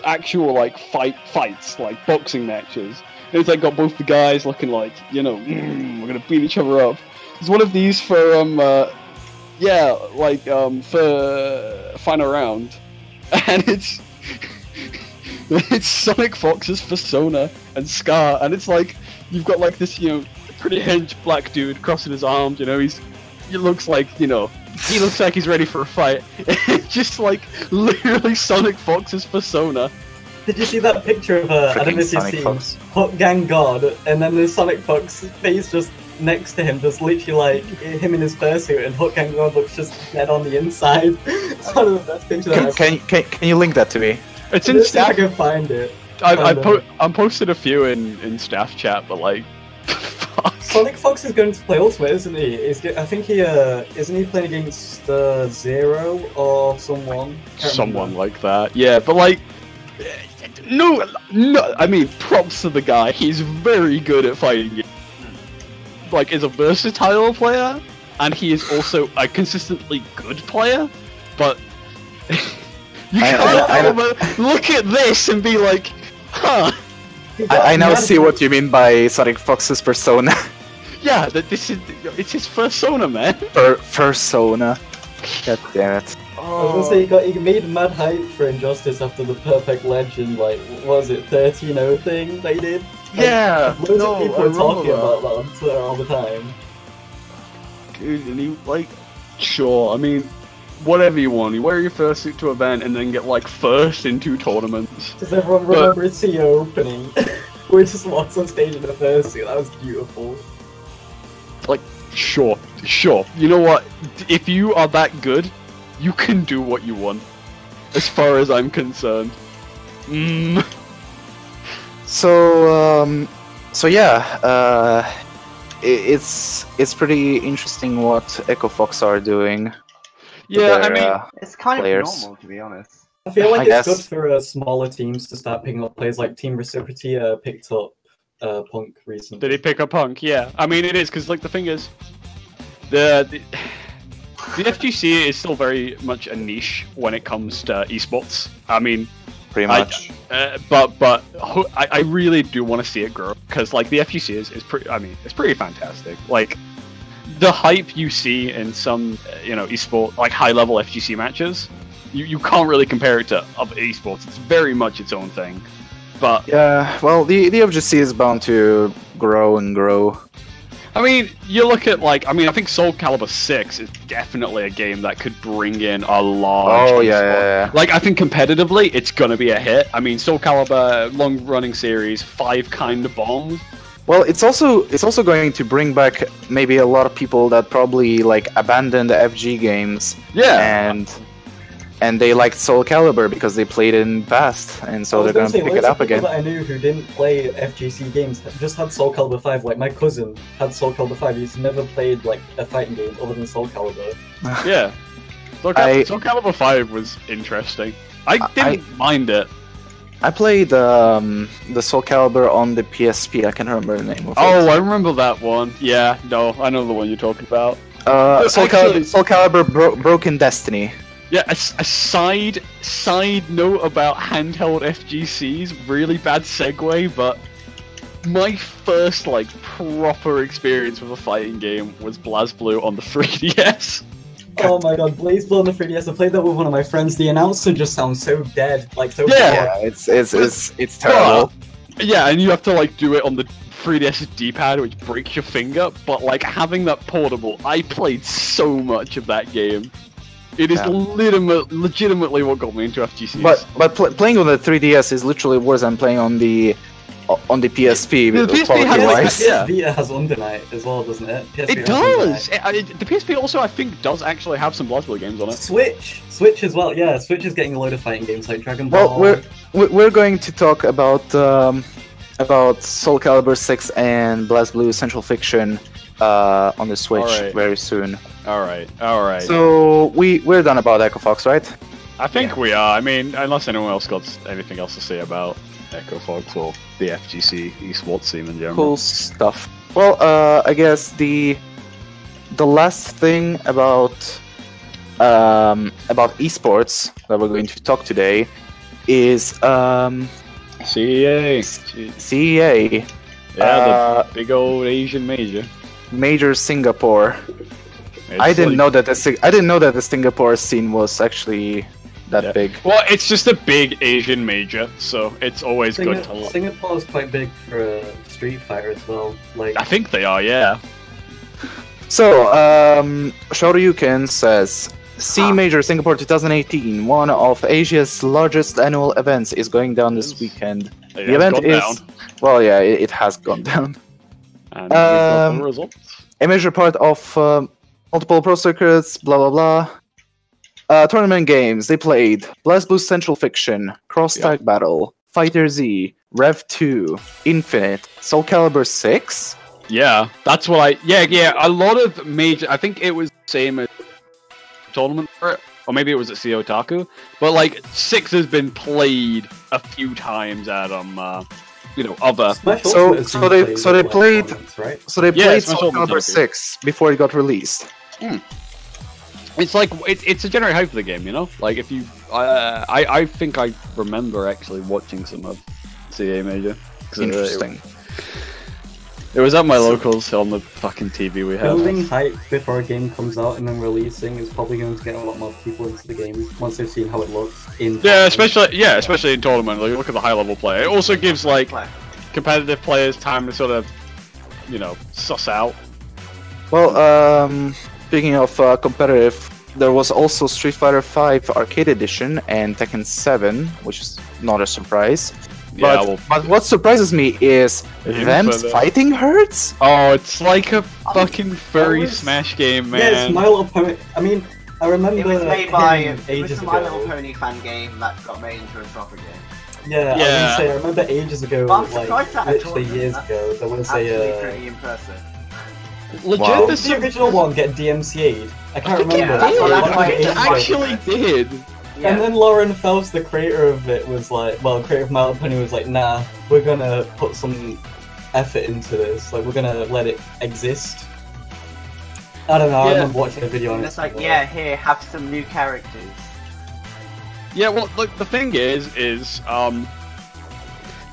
actual like fights like boxing matches. And it's like got both the guys looking like we're gonna beat each other up. There's one of these for for final round, and it's Sonic Fox's persona and Scar, and it's like you've got like this pretty hinged black dude crossing his arms. He looks like he looks like he's ready for a fight. It's just like literally Sonic Fox's persona. Did you see that picture of I don't know if you've Sonic seen Fox. Hot Gang God, and then there's Sonic Fox face just next to him, just literally like him in his fursuit, and Hot Gang God looks just dead on the inside. It's one of the best pictures I've ever Can you link that to me? It's in Let's see if I staff. can find it. I'm posted a few in staff chat, but like, fuck. Sonic Fox is going to play Ultimate, isn't he? I think he isn't he playing against Zero or someone? Can't Someone remember. like that. Yeah, but like, no. I mean, props to the guy. He's very good at fighting games. Like, is a versatile player, and he is also a consistently good player. But you can't help but look at this and be like, huh? I now see what you mean by Sonic Fox's persona. Yeah, it's his persona, man. Persona. God damn it. I was gonna say he made mad hype for Injustice after the Perfect Legend, like, what was it, 13-0 thing they did? Yeah! And loads of people were talking about that on Twitter all the time. Dude, and he, like, sure, I mean, whatever you want, you wear your first suit to an event and then get, like, first in 2 tournaments. Does everyone remember the opening? We just walked on stage in the first suit, that was beautiful. Like, sure. You know what? If you are that good, you can do what you want. As far as I'm concerned. So yeah, it's pretty interesting what Echo Fox are doing. Yeah, their, I mean, It's kind players. of normal, to be honest. I feel like I it's guess. good for smaller teams to start picking up players like Team Reciprocity picked up Punk recently. did he pick up Punk? Yeah. I mean, it is, because, like, the thing is, the FGC is still very much a niche when it comes to esports. I mean, Pretty much. but I really do want to see it grow, because, like, the FGC is pretty. I mean, it's pretty fantastic. Like, the hype you see in some, esport, like, high-level FGC matches, you can't really compare it to other esports. It's very much its own thing. But Yeah, well, the FGC is bound to grow and grow. I mean, you look at, like, I think Soul Calibur 6 is definitely a game that could bring in a large esport. Like, I think competitively, it's gonna be a hit. I mean, Soul Calibur, long-running series, 5 kind of bombs. Well, it's also going to bring back maybe a lot of people that probably like abandoned FG games. Yeah. And they liked Soul Calibur because they played it in the past, and so they're gonna pick it up again. That I knew who didn't play FGC games just had Soul Calibur 5. Like my cousin had Soul Calibur 5. He's never played like a fighting game other than Soul Calibur. Yeah. Soul Calibur 5 was interesting. I didn't mind it. I played the Soul Calibur on the PSP. I can't remember the name of it. Oh, I remember that one. Yeah, no, I know the one you're talking about. Soul Calibur Broken Destiny. Yeah, a side note about handheld FGCs, really bad segue, but my first, like, proper experience with a fighting game was BlazBlue on the 3DS. Oh my god, BlazBlue on the 3DS, I played that with one of my friends. The announcer just sounds so dead, like so Yeah, it's terrible. Yeah, and you have to, like, do it on the 3DS D-pad, which breaks your finger, but, like, having that portable, I played so much of that game. It is legitimately what got me into FGCs. But playing on the 3DS is literally worse than playing on the PSP. The PSP has, Vita has Under Night as well, doesn't it? PSP it does! The PSP also, I think, does actually have some BlazBlue games on it. Switch as well, yeah. Switch is getting a load of fighting games like Dragon Ball. Well, we're going to talk about Soul Calibur 6 and BlazBlue Central Fiction on the Switch very soon. Alright. So we're done about Echo Fox, right? I think we are. I mean, unless anyone else got anything else to say about Echo Fox or the FGC esports scene in general. Cool stuff. Well, I guess the last thing about esports that we're going to talk today is CEA. CEA. Yeah, the big old Asian major. Major Singapore. I didn't know that the Singapore scene was actually that big. Well, it's just a big Asian major, so it's always good to look. Singapore is quite big for Street Fighter as well. Like I think they are, yeah. So, Shoryuken says, C Major Singapore 2018, one of Asia's largest annual events, is going down this weekend. The event is down. Well, yeah, it has gone down. And we've got the results. A major part of multiple pro circuits, blah blah blah. Tournament games, they played BlazBlue Central Fiction, Cross Tag Battle, Fighter Z, Rev 2, Infinite, Soul Calibur 6. Yeah, that's what I... Yeah, a lot of major... I think it was the same as tournament for it, or maybe it was at CO Otaku, but like 6 has been played a few times at other... So they played right? Soul Calibur 6 before it got released. It's like it's a generate hype for the game, you know. Like if you, I think I remember actually watching some of CA Major. Interesting. It was at my locals on the fucking TV we have. Building hype before a game comes out and then releasing is probably going to get a lot more people into the game once they've seen how it looks in. Yeah, especially in tournament. Like, look at the high level play. It also gives like competitive players time to sort of, you know, suss out. Well, speaking of competitive, there was also Street Fighter V Arcade Edition and Tekken 7, which is not a surprise. Yeah, but what surprises me is them fighting hurts? Oh, it's like a fucking furry Smash game, man. Yeah, it's My Little Pony. I mean, I remember it was made by ages a ago. My Little Pony fan game that got made into a proper game. Yeah, yeah. I remember ages ago, like literally years ago, there was absolutely pretty impressive. Legit, Wow. Did the original one get DMCA'd? I can't remember. Yeah, that's what I think it Like, actually did. Yeah. And then Lauren Phelps, the creator of it, was like, well, creator of My Little Pony was like, nah, we're gonna put some effort into this. Like, we're gonna let it exist. I don't know, I remember watching a video on and it. it's like, yeah, here, have some new characters. Yeah, well, look, the thing is,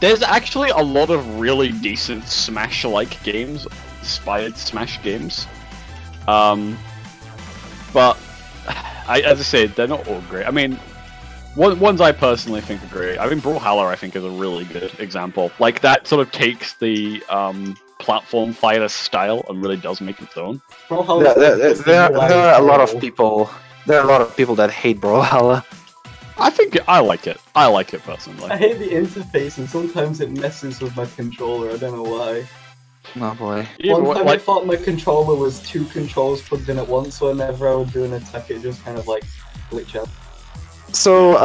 there's actually a lot of really decent Smash-like games, inspired Smash games. But as I said, they're not all great. I mean, ones I personally think are great. I mean, Brawlhalla, I think, is a really good example. Like, that sort of takes the platform fighter style and really does make it its own. There are a lot of people. There are a lot of people that hate Brawlhalla. I think I like it. I like it personally. I hate the interface, and sometimes it messes with my controller. I don't know why. Oh boy. One time I thought my controller was two controls plugged in at once, so whenever I would do an attack, it just kind of like glitch out. So,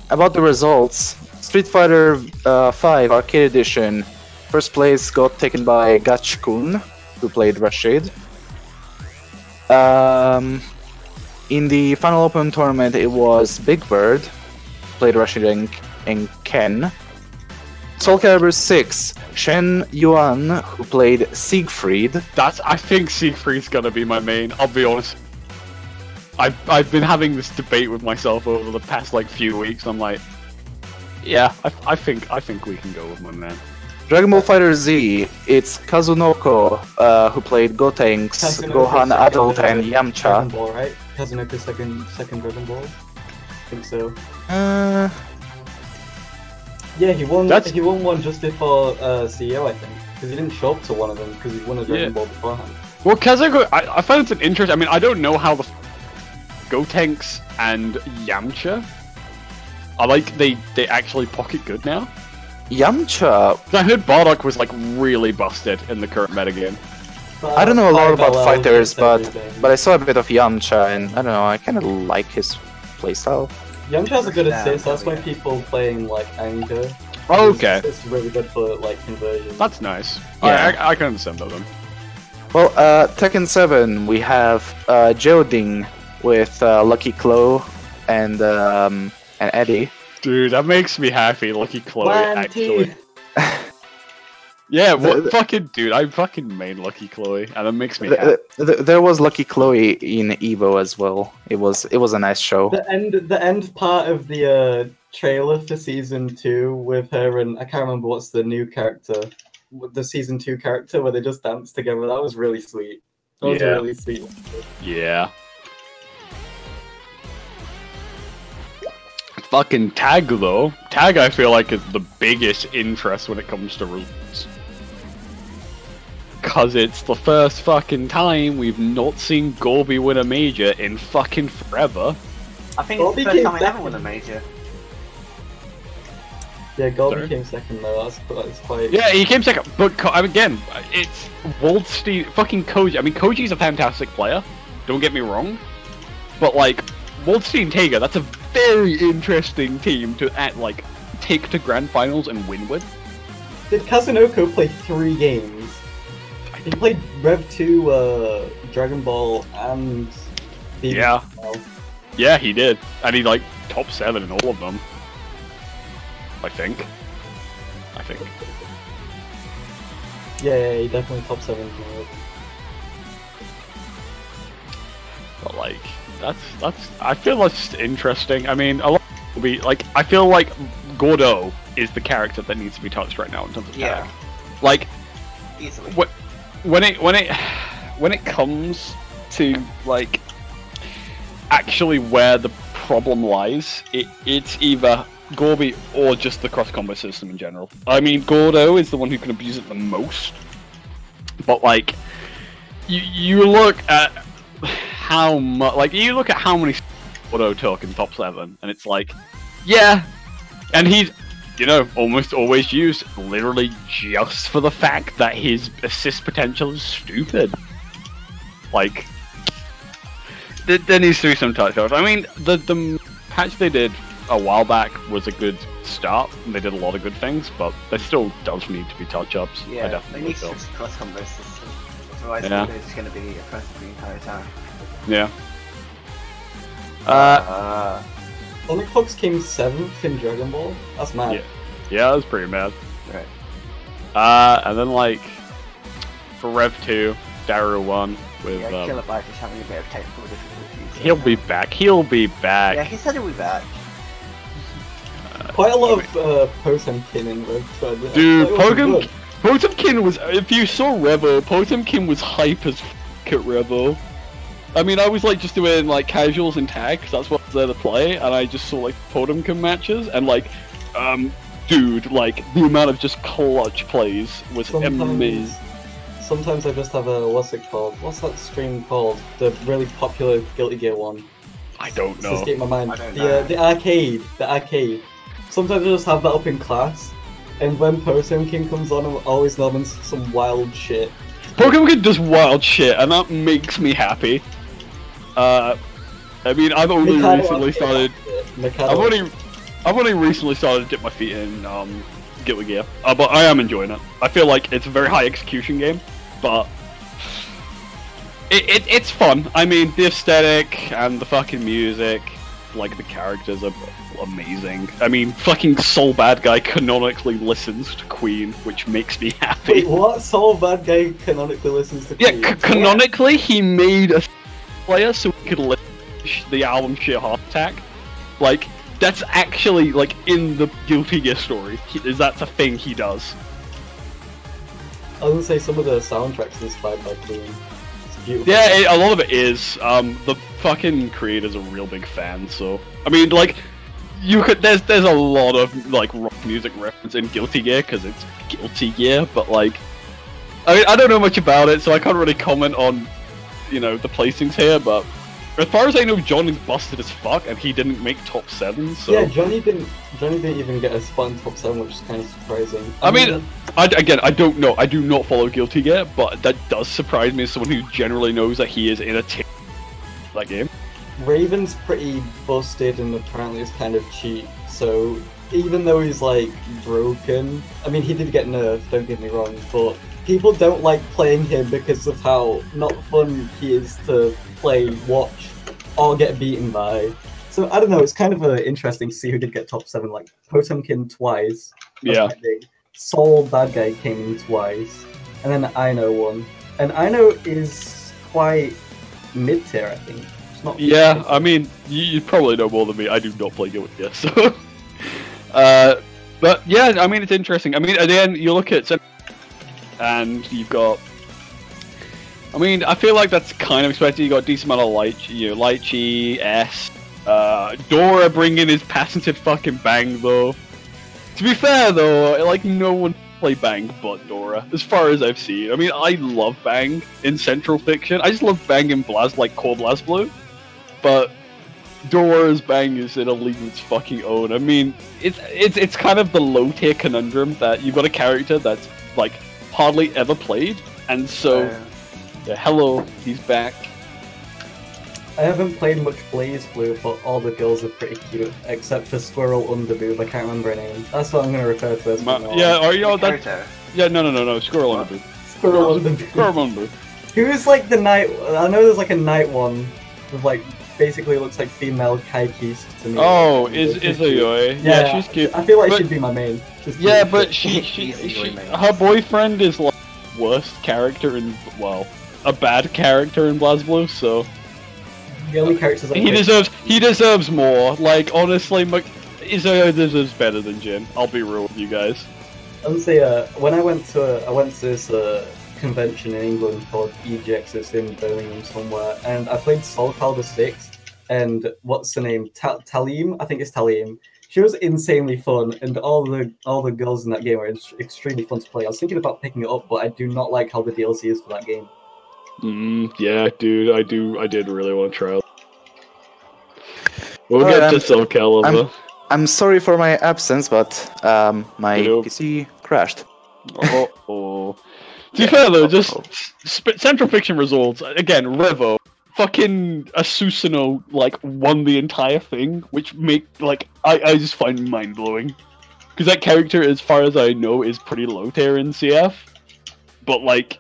about the results, Street Fighter V Arcade Edition, first place got taken by Gachkun, who played Rashid. In the Final Open tournament, it was Big Bird, played Rashid and Ken. Soul Calibur 6, Shen Yuan, who played Siegfried. I think Siegfried's gonna be my main, I'll be honest. I've been having this debate with myself over the past like few weeks. I'm like, yeah, I think we can go with my man. Dragon Ball Fighter Z, it's Kazunoko, who played Gotenks, Gohan Adult, and Yamcha. Dragon Ball, right? Kazunoko's second Dragon Ball? I think so. Yeah, he won one just before CEO, I think. Because he didn't show up to one of them, because he won a Dragon Ball beforehand. Well, Kazuko, I found it's an interest. I mean, I don't know how the Gotenks and Yamcha are like, they actually pocket good now. Yamcha? I heard Bardock was like really busted in the current metagame. I don't know a lot about fighters, but I saw a bit of Yamcha, and I don't know, I kind of like his playstyle. Yamcha's a good assist, that's why people playing like Anger. Oh, okay. It's really good for like conversion. That's nice. Yeah. I can understand that then. Well, Tekken 7, we have Geoding with Lucky Chloe and Eddie. Dude, that makes me happy, Lucky Chloe, actually. Yeah, what fucking dude, I fucking main Lucky Chloe, and it makes me happy. There was Lucky Chloe in Evo as well. It was a nice show. The end part of the trailer for season 2 with her and I can't remember what's the new character, the season 2 character where they just dance together. That was really sweet. That was really sweet. Yeah. Fucking Tag though. Tag I feel like is the biggest interest when it comes to results. Cause it's the first fucking time we've not seen Gorby win a major in fucking forever. I think it's the first time I ever won a major. Yeah, Gorby came second though, that's quite... Yeah, he came second, but again, it's Waldstein, fucking Koji. I mean, Koji's a fantastic player, don't get me wrong, but like, Waldstein Tega, that's a very interesting team to take to grand finals and win with. Did Kazunoko play 3 games? He played Rev 2, Dragon Ball, and... Yeah. Yeah, he did. And he like top 7 in all of them. I think. Yeah, he definitely top 7 in all of them. But like, that's I feel that's interesting. I mean, a lot will be like, I feel like Gordo is the character that needs to be touched right now in terms of tag. Like, Easily. When it comes to like actually where the problem lies, it's either Gorby or just the cross combo system in general. I mean, Gordo is the one who can abuse it the most, but like you look at how much, like you look at how many Gordo took in top 7, and it's like, yeah, and he's, you know, almost always used literally just for the fact that his assist potential is stupid. Like, there needs to be some touch-ups. I mean, the patch they did a while back was a good start, and they did a lot of good things, but there still does need to be touch-ups. Yeah, I definitely they need feel. to fix cross combo system. Otherwise, Yeah. it's going to be oppressive the entire time. Yeah. Sonic Fox came 7th in Dragon Ball? That's mad. Yeah, that was pretty mad. Right. And then like for Rev 2, Daru won with. Yeah, Kilobyte is having a bit of technical difficulties. He'll be back. He'll be back. Yeah, he said he'll be back. Quite a lot of Potemkin in Rev 2. Dude, Potemkin. Potemkin was. If you saw Revo, Potemkin was hype as f at Revo. I mean, I was like just doing like casuals and tags. That's what I was there to play, and I just saw like Potemkin matches, and like, dude, like the amount of just clutch plays was amazing. Sometimes I just have a, what's it called? What's that stream called? The really popular Guilty Gear one. I don't know. It's escaped my mind. I don't know. The arcade. The arcade. Sometimes I just have that up in class, and when Potemkin comes on, I'm always loving some wild shit. Potemkin does wild shit, and that makes me happy. I mean, I've only recently started. I've only recently started to dip my feet in Guilty Gear, but I am enjoying it. I feel like it's a very high execution game, but it's fun. I mean, the aesthetic and the fucking music, like the characters are amazing. I mean, fucking Soul Bad Guy canonically listens to Queen, which makes me happy. Wait, what? Soul Bad Guy canonically listens to Queen? Yeah, canonically, he made a player so we could listen to the album Sheer Heart Attack. Like, that's actually, like, in the Guilty Gear story. That's a thing he does. I was gonna say some of the soundtracks inspired by Queen. It's beautiful. Yeah, a lot of it is. The fucking creator's a real big fan, so... I mean, like, you could... There's a lot of, like, rock music reference in Guilty Gear, because it's Guilty Gear, but, like... I mean, I don't know much about it, so I can't really comment on, you know, the placings here, but... As far as I know, John is busted as fuck, and he didn't make top 7, so... Yeah, Johnny didn't even get a spot in top 7, which is kind of surprising. I mean, I don't know. I do not follow Guilty Gear, but that does surprise me as someone who generally knows that he is in a team that game. Raven's pretty busted and apparently is kind of cheap, so even though he's, like, broken... I mean, he did get nerfed, don't get me wrong, but people don't like playing him because of how not fun he is to play, watch, or get beaten by. So, I don't know, it's kind of interesting to see who did get top 7, like, Potemkin twice. Yeah. Soul Bad Guy came in twice, and then Aino won. And Aino is quite mid-tier, I think. It's not I mean, you probably know more than me. I do not play Guilty Gear, so... but, yeah, I mean, it's interesting. I mean, at the end, you look at... And you've got... I mean, I feel like that's kind of expected. You got a decent amount of Lychee, S, Dora bringing his patented fucking Bang though. To be fair though, like no one play Bang but Dora, as far as I've seen. I mean, I love Bang in Central Fiction. I just love Bang in like Core BlazBlue, but Dora's Bang is in a league of its fucking own. I mean, it's kind of the low tier conundrum that you've got a character that's like hardly ever played, and so. Yeah, hello, he's back. I haven't played much BlazBlue, but all the girls are pretty cute, except for Squirrel Underboob. I can't remember her name. That's what I'm going to refer to as. Yeah, are you all that? Yeah, no, Squirrel Underboob. Squirrel Underboob. Squirrel Underboob. Who is like the night? I know there's like a night one with like basically looks like female Kaikis to me. Oh, is Ayoi? Yeah, she's cute. I feel like she'd be my main. Yeah, but she her boyfriend is like worst character in a bad character in BlazBlue, so the only characters he deserves more. Like honestly, Izzo deserves better than Jin. I'll be real with you guys. I'll say, when I went to this convention in England called EGX in Birmingham somewhere, and I played Soul Calibur 6, and what's the name? Talim? I think it's Talim. She was insanely fun, and all the girls in that game are extremely fun to play. I was thinking about picking it up, but I do not like how the DLC is for that game. Yeah, dude, I did really want to try it. We'll get to Soul Calibur. I'm sorry for my absence, but my PC crashed. To be fair though, just Central Fiction results again. Revo, fucking Asusano like won the entire thing, which I just find mind blowing. Because that character, as far as I know, is pretty low tier in CF, but like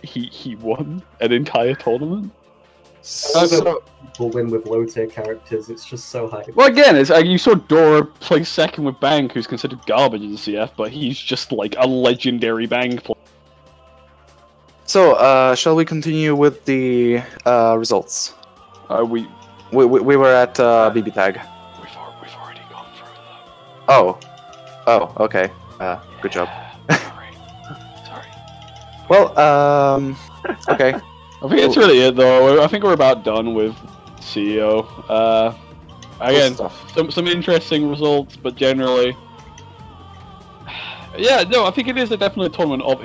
he won an entire tournament. So people win with low tier characters. It's just so hype. Well, again, it's you saw Dora play second with Bang, who's considered garbage in the CF, but he's just like a legendary Bang player. So, shall we continue with the results? We were at BB Tag. We've already gone through them. Oh, okay. Good job. Sorry. Well, okay. I think that's really it, though. I think we're about done with CEO. Again, some interesting results, but generally, yeah, no, I think it is definitely a tournament of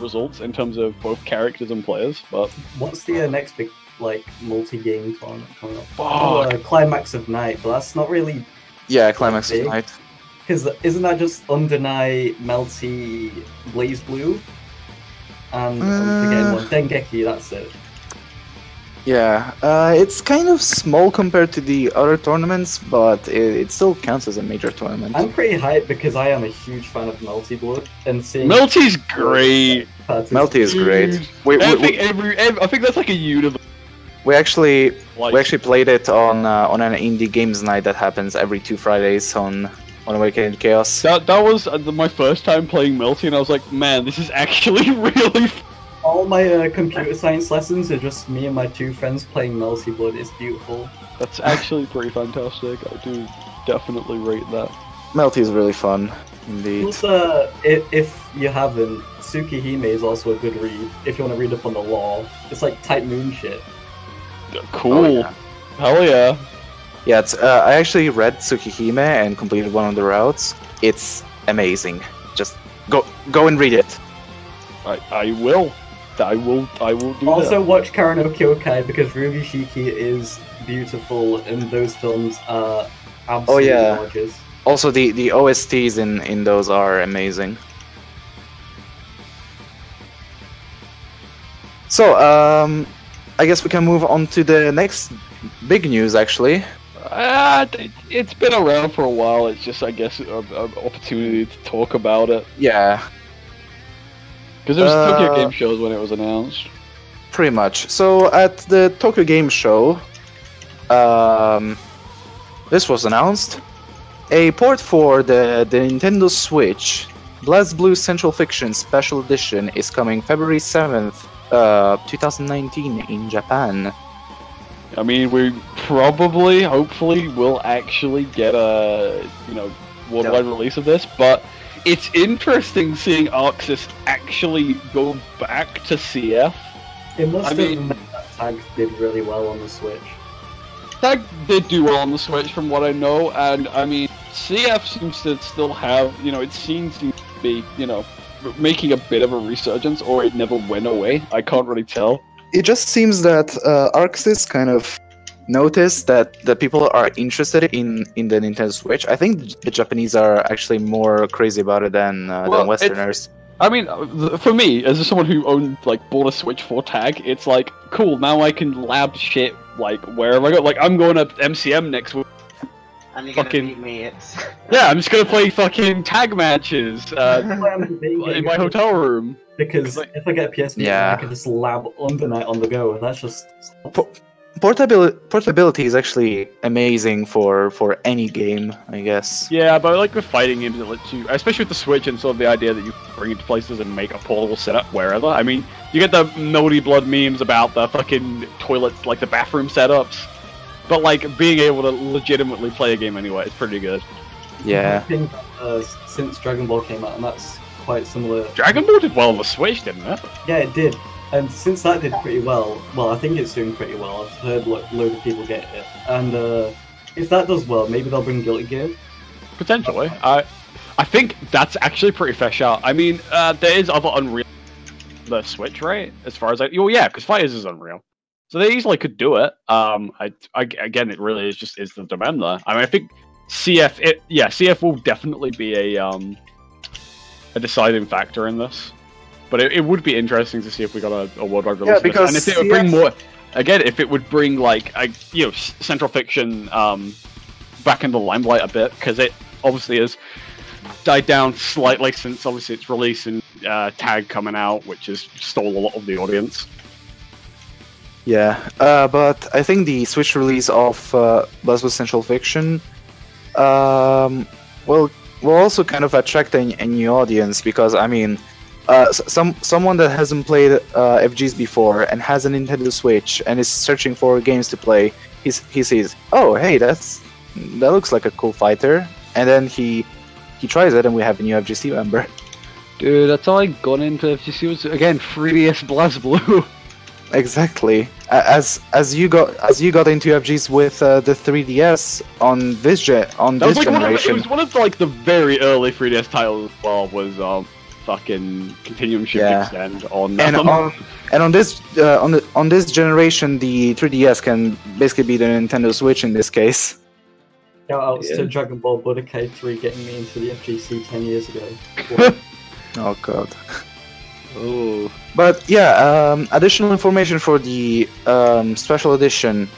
results in terms of both characters and players. But what's the next big multi-game tournament coming up? Climax of Night, but that's not really. Yeah, Climax of Night. Because isn't that just Undenied, Melty, Blaze Blue? And I'm forgetting one. Dengeki, that's it. Yeah, it's kind of small compared to the other tournaments, but it still counts as a major tournament. I'm pretty hyped because I am a huge fan of Melty Blood, and seeing Melty's great. Melty is great. I think that's like a universe. We actually played it on an indie games night that happens every 2 Fridays on Awakening Chaos. That was my first time playing Melty, and I was like, man, this is actually really fun. All my computer science lessons are just me and my 2 friends playing Melty Blood. It's beautiful. That's actually pretty fantastic. I do definitely rate that. Melty is really fun, indeed. Also, if you haven't, Tsukihime is also a good read. If you want to read up on the lore, it's like Type Moon shit. Cool. Oh, yeah. Hell yeah. Yeah, it's, I actually read Tsukihime and completed one of the routes. It's amazing. Just go and read it. I will. I will do that. Also watch Karano Kyokai because Ruby Shiki is beautiful and those films are absolutely gorgeous. Also the OSTs in those are amazing. So, I guess we can move on to the next big news actually. It's been around for a while, it's just I guess an opportunity to talk about it. Yeah. Because there was Tokyo Game Shows when it was announced. Pretty much. So at the Tokyo Game Show, this was announced. A port for the Nintendo Switch, BlazBlue Central Fiction Special Edition, is coming February 7th, 2019 in Japan. I mean, we probably, hopefully, will actually get a, worldwide release of this, but it's interesting seeing Arxis actually go back to CF. It must have been that Tag did really well on the Switch. Tag did do well on the Switch from what I know, and I mean, CF seems to still have, it seems to be, making a bit of a resurgence, or it never went away. I can't really tell. It just seems that Arxis kind of noticed that the people are interested in the Nintendo Switch. I think the Japanese are actually more crazy about it than Westerners. I mean, for me, as someone who bought a Switch for Tag, it's like, cool, now I can lab shit, wherever I go. I'm going to MCM next week. And you're gonna beat me, it's... Yeah, I'm just gonna play fucking tag matches in my hotel room. Because if I get a PS Vita, I can just lab Under Night on the go, and that's just... Portability is actually amazing for any game, I guess. Yeah, but I like the fighting games that let you, especially with the Switch and sort of the idea that you bring it to places and make a portable setup wherever. I mean, you get the Naughty Blood memes about the fucking toilets, the bathroom setups, but being able to legitimately play a game anyway is pretty good. Yeah. I think since Dragon Ball came out, and that's quite similar. Dragon Ball did well on the Switch, didn't it? Yeah, it did. And since that did pretty well, I think it's doing pretty well. I've heard load of people get it. And if that does well, maybe they'll bring Guilty Gear. Potentially. I think that's actually pretty fair shout. I mean, there is other Unreal the Switch, right? As far as oh yeah, because Fighters is Unreal, so they easily could do it. Again, it really is the demand there. I mean, I think CF will definitely be a deciding factor in this. But it would be interesting to see if we got a worldwide release. Yeah, because and if it would bring more, again, if it would bring like Central Fiction back in the limelight a bit, because it obviously has died down slightly since obviously its release and Tag coming out, which has stole a lot of the audience. Yeah, but I think the Switch release of BlazBlue Central Fiction will also kind of attract a new audience, because I mean, someone that hasn't played FGs before and has a Nintendo Switch and is searching for games to play, he sees, oh hey, that looks like a cool fighter, and then he tries it, and we have a new FGC member. Dude, that's how I got into FGC, was again 3DS BlazBlue. Exactly. As you got into FGs with the 3DS on this generation. It was one of like the very early 3DS titles as well. Was fucking Continuum Shift Extend on and on this generation, the 3DS can basically be the Nintendo Switch in this case. Shoutouts to Dragon Ball Budokai 3 getting me into the FGC 10 years ago. Oh god. Oh. But yeah, additional information for the special edition.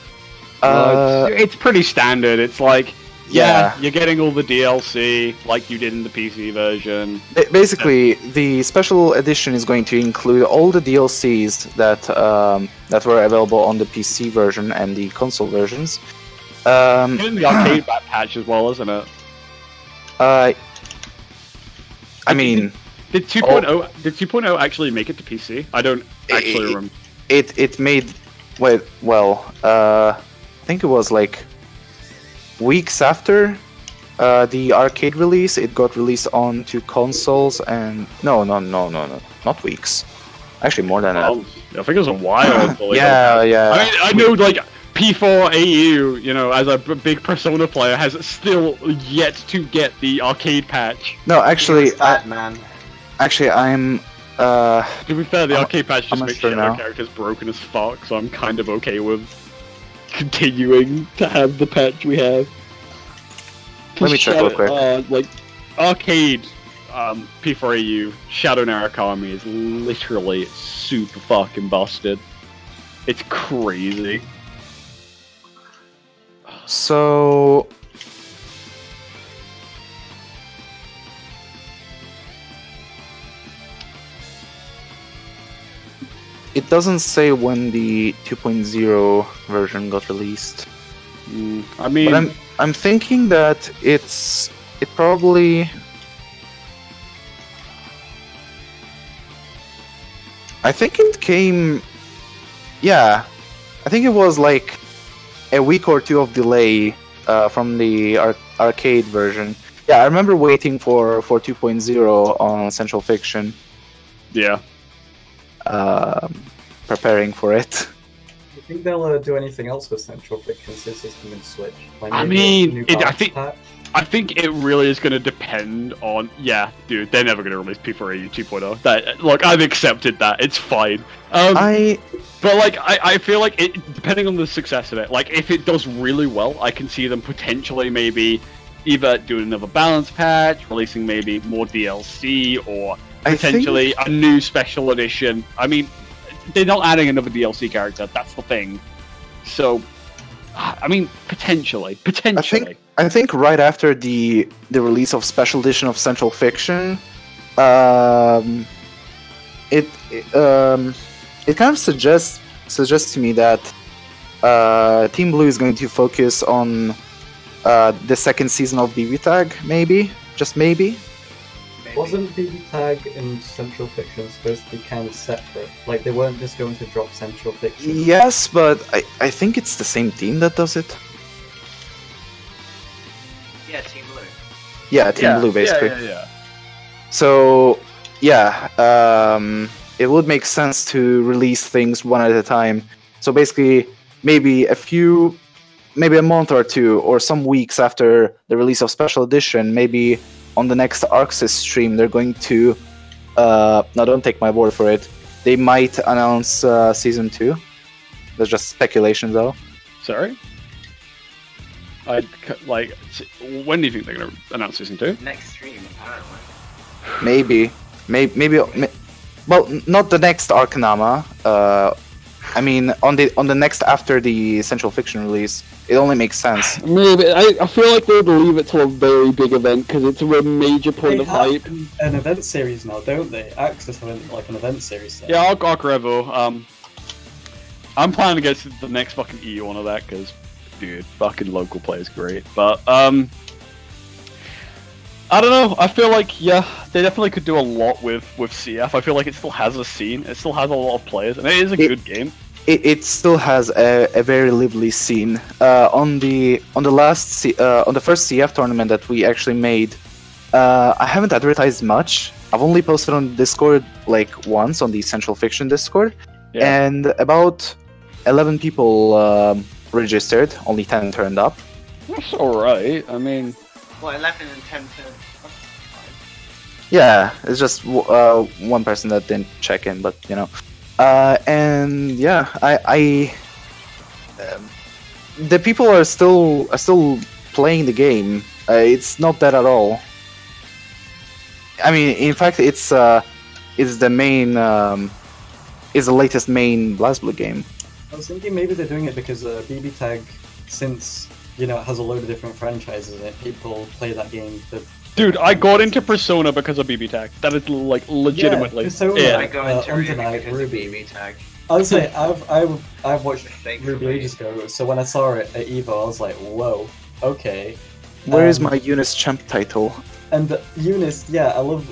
It's pretty standard. It's like, you're getting all the DLC like you did in the PC version. Basically, the special edition is going to include all the DLCs that were available on the PC version and the console versions. In the arcade back patch as well, isn't it? I mean, did 2.0 actually make it to PC? I don't actually remember. It made I think it was like weeks after the arcade release. It got released onto consoles, and no, not weeks. Actually, more than that. I think it was a while. Yeah. I mean, I know like P4AU, as a big Persona player, has still yet to get the arcade patch. No, actually, man. Actually, I'm. To be fair, the arcade patch just makes sure shadow characters broken as fuck, so I'm kind of okay with continuing to have the patch we have. Let me check real quick. Like, arcade P4AU Shadow Narukami is literally super fucking busted. It's crazy. So it doesn't say when the 2.0 version got released. I mean, but I'm thinking that it probably. I think it came. Yeah, I think it was like a week or two of delay from the arcade version. Yeah, I remember waiting for 2.0 on Central Fiction. Yeah. Preparing for it. Do you think they'll do anything else with Central Fiction since it's coming to Switch? Like I mean, I think it really is going to depend on. Yeah, dude, they're never going to release P4AU 2.0. That, look, I've accepted that. It's fine. But like, I feel like it, depending on the success of it, like if it does really well, I can see them potentially maybe either doing another balance patch, releasing maybe more DLC, or potentially a new special edition. I mean, they're not adding another DLC character. That's the thing. So, I mean, potentially. I think right after the release of special edition of Central Fiction, it kind of suggests to me that Team Blue is going to focus on the second season of BB Tag, maybe, just maybe. Wasn't BB Tag and Central Fiction supposed to be kind of separate? Like they weren't just going to drop Central Fiction? Yes, but I think it's the same team that does it. Yeah, Team Blue. Yeah, Team Blue, basically. Yeah. So, yeah, it would make sense to release things one at a time. So basically, maybe a month or two, or some weeks after the release of Special Edition, maybe on the next Arxis stream, they're going to... now, don't take my word for it. They might announce Season 2. That's just speculation, though. Sorry? When do you think they're going to announce Season 2? Next stream, apparently. Maybe. Well, not the next Arcanama. I mean, on the next after the Central Fiction release. It only makes sense. Maybe. I feel like they'd leave it to a very big event, because it's a major point of hype. An event series now, don't they? Axis have like an event series. Then. Yeah, Arc Revo. I'm planning to get to the next fucking EU one of that, because, dude, fucking local play is great. But, I don't know, I feel like, yeah, they definitely could do a lot with CF. I feel like it still has a scene, it still has a lot of players, and it is a good game. It still has a very lively scene. On the first CF tournament that we actually made, I haven't advertised much. I've only posted on Discord like once on the Central Fiction Discord, and about 11 people registered. Only 10 turned up. That's alright. I mean, well, 11 and 10 turns. Yeah, it's just one person that didn't check in, but you know. And yeah, the people are still playing the game. It's not that at all. I mean, in fact, it's the latest main BlazBlue game. I was thinking maybe they're doing it because BB Tag, since it has a load of different franchises in it, people play that game for. Dude, I got into Persona because of BB Tag. That is like legitimately. Yeah, Persona, I got into Ruby because of BB Tag. I would say I've watched Ruby ages ago, so when I saw it at EVO, I was like, whoa, okay. Where is my Eunice champ title? And Eunice, yeah, I love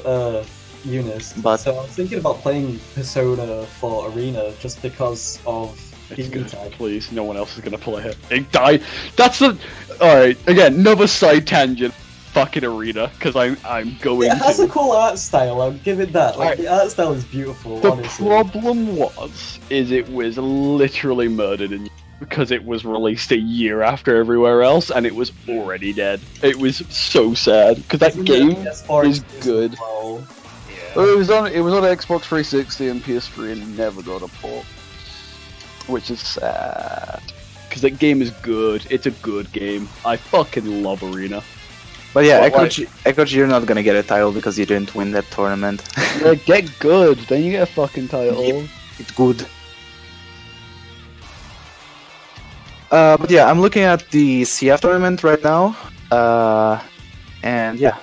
Eunice. But so I was thinking about playing Persona for Arena just because of BB Tag. Please, no one else is gonna play it. It died. That's the. All right, again, another side tangent. Fucking Arena, because I'm going. It has a cool art style. I'll give it that. Like the art style is beautiful. The honestly. problem is it was literally murdered because it was released a year after everywhere else, and it was already dead. It was so sad because that game is good. Well. Yeah. It was on Xbox 360 and PS3 and never got a port, which is sad. Because that game is good. It's a good game. I fucking love Arena. But yeah, Ekoji, you're not gonna get a title because you didn't win that tournament. Yeah, get good, then you get a fucking title. Yep, it's good. But yeah, I'm looking at the CF tournament right now, and yeah,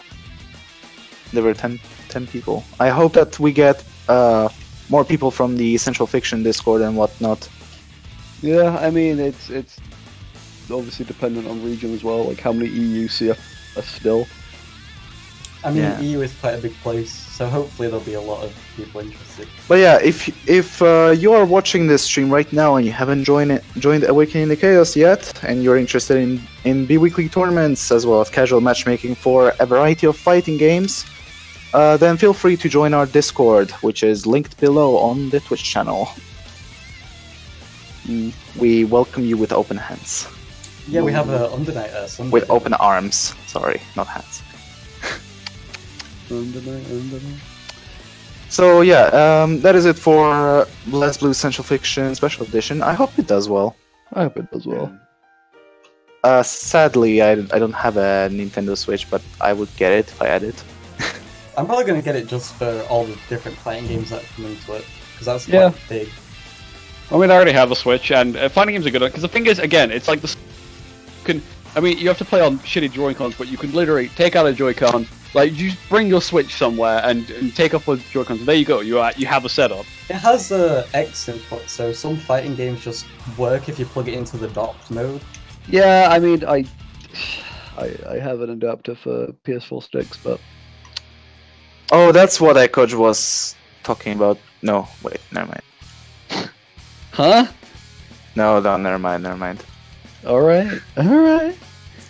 there were 10 people. I hope that we get more people from the Central Fiction Discord and whatnot. Yeah, I mean, it's obviously dependent on region as well, like how many EU CF still. I mean, EU is quite a big place, so hopefully there'll be a lot of people interested. But yeah, if you are watching this stream right now and you haven't joined Awakening the Chaos yet, and you're interested in bi-weekly tournaments as well as casual matchmaking for a variety of fighting games, then feel free to join our Discord, which is linked below on the Twitch channel. We welcome you with open hands. Yeah, we have a Undernight Sunday. With open arms. Sorry, not hands. Undernight. So yeah, that is it for BlazBlue Central Fiction Special Edition. I hope it does well. I hope it does well. Sadly, I don't have a Nintendo Switch, but I would get it if I had it. I'm probably going to get it just for all the different fighting games that come into it, because that's quite big. I mean, I already have a Switch, and fighting games are good, because the thing is, again, it's like I mean, you have to play on shitty Joy-Cons, but you can literally take out a Joy-Con, like, you bring your Switch somewhere and take off those Joy-Cons, and there you go, you have a setup. It has X input, so some fighting games just work if you plug it into the docked mode. Yeah, I mean, I have an adapter for PS4 sticks, but... Oh, that's what Ekoj was talking about. No, wait, never mind. Huh? No, never mind. Alright.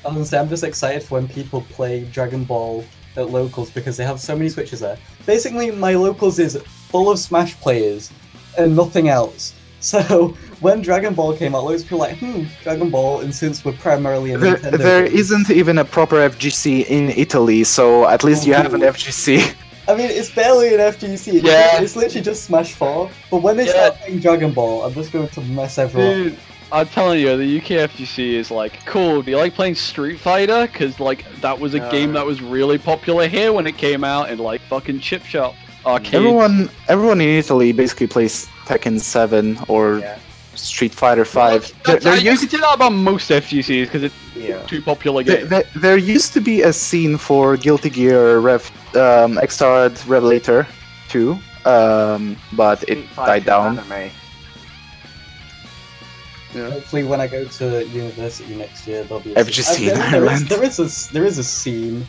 Honestly, I'm just excited for when people play Dragon Ball at locals because they have so many Switches there. Basically, my locals is full of Smash players and nothing else. So when Dragon Ball came out, loads of people were like, Dragon Ball, and since we're primarily a Nintendo there game, isn't even a proper FGC in Italy, so at least you have an FGC. I mean, it's barely an FGC. It's literally just Smash 4. But when they start playing Dragon Ball, I'm just going to mess everyone. Dude, I'm telling you, the UK FGC is like, cool, do you like playing Street Fighter? Because, like, that was a game that was really popular here when it came out in, like, fucking chip shop arcades. Everyone in Italy basically plays Tekken 7 or Street Fighter 5. You can say that about most FGCs because it's too popular game. There used to be a scene for Guilty Gear Xrd Revelator 2, but it died down. Yeah. Hopefully, when I go to university next year, there'll be a FGC in Ireland. There is a scene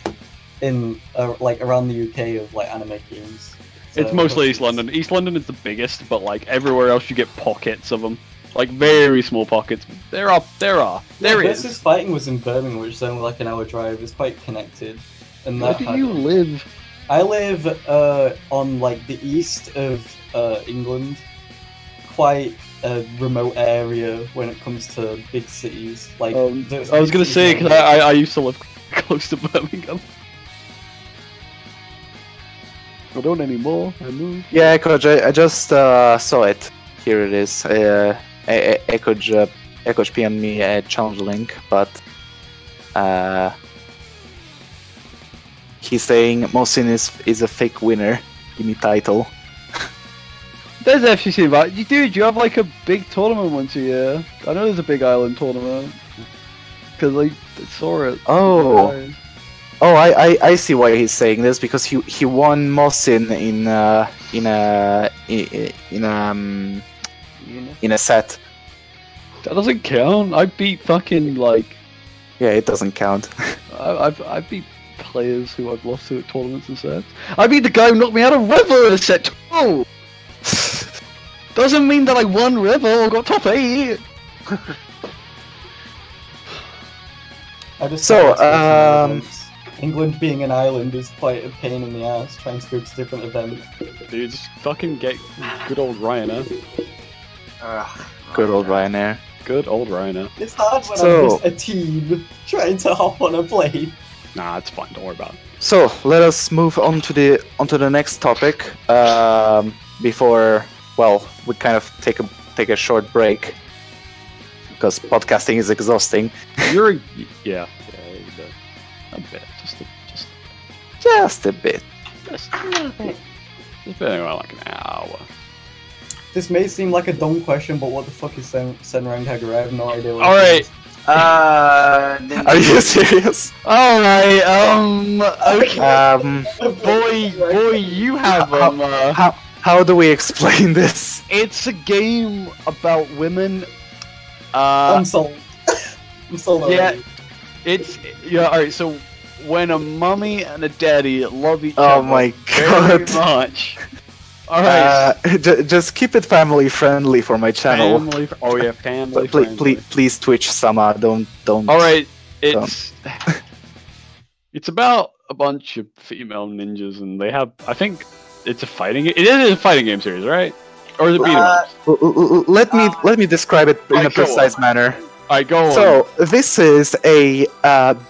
in like around the UK of like anime games. So It's mostly East London. East London is the biggest, but like everywhere else you get pockets of them. Like very small pockets. There is. Versus Fighting was in Birmingham, which is only like an hour drive. It's quite connected. And Where do you live? I live on like the east of England, quite a remote area when it comes to big cities. Like I was gonna say because I used to live close to Birmingham. I don't anymore. I moved. Yeah, Coach, I just saw it. Here it is. Coach PM'd me a challenge link, but he's saying Mosin is a fake winner. Give me title. There's FCC, but dude, you have like a big tournament once a year. I know there's a big island tournament because like I saw it. Oh, I see why he's saying this because he won Mosin in a set. That doesn't count. I beat fucking like. Yeah, it doesn't count. I beat players who I've lost to at tournaments and sets. I beat the guy who knocked me out of River in a set. Oh, doesn't mean that I won River or got top 8. England being an island is quite a pain in the ass trying to go to different events. Dude, just fucking get good old Ryanair. Good old Ryanair. Good old Ryanair. It's hard when I'm just a team trying to hop on a plane. Nah, it's fine. Don't worry about it. So let us move on to the next topic. Before, well, we kind of take a short break because podcasting is exhausting. Yeah, a bit, just a bit. Just a little bit. It's been around like an hour. This may seem like a dumb question, but what the fuck is Senran Kagura? I have no idea what Alright. Are you serious? Alright, okay. Boy, you have How do we explain this? It's a game about women. I'm sold. I'm sold already. Alright, so when a mummy and a daddy love each other my god. very much. Alright. Just keep it family friendly for my channel. Family friendly. Please Twitch Sama, don't. Alright, it's about a bunch of female ninjas and they have, I think it's a fighting game. It is a fighting game series, right? Or is it beat 'em ups? Let me describe it in a precise manner. Alright, go on. So this is a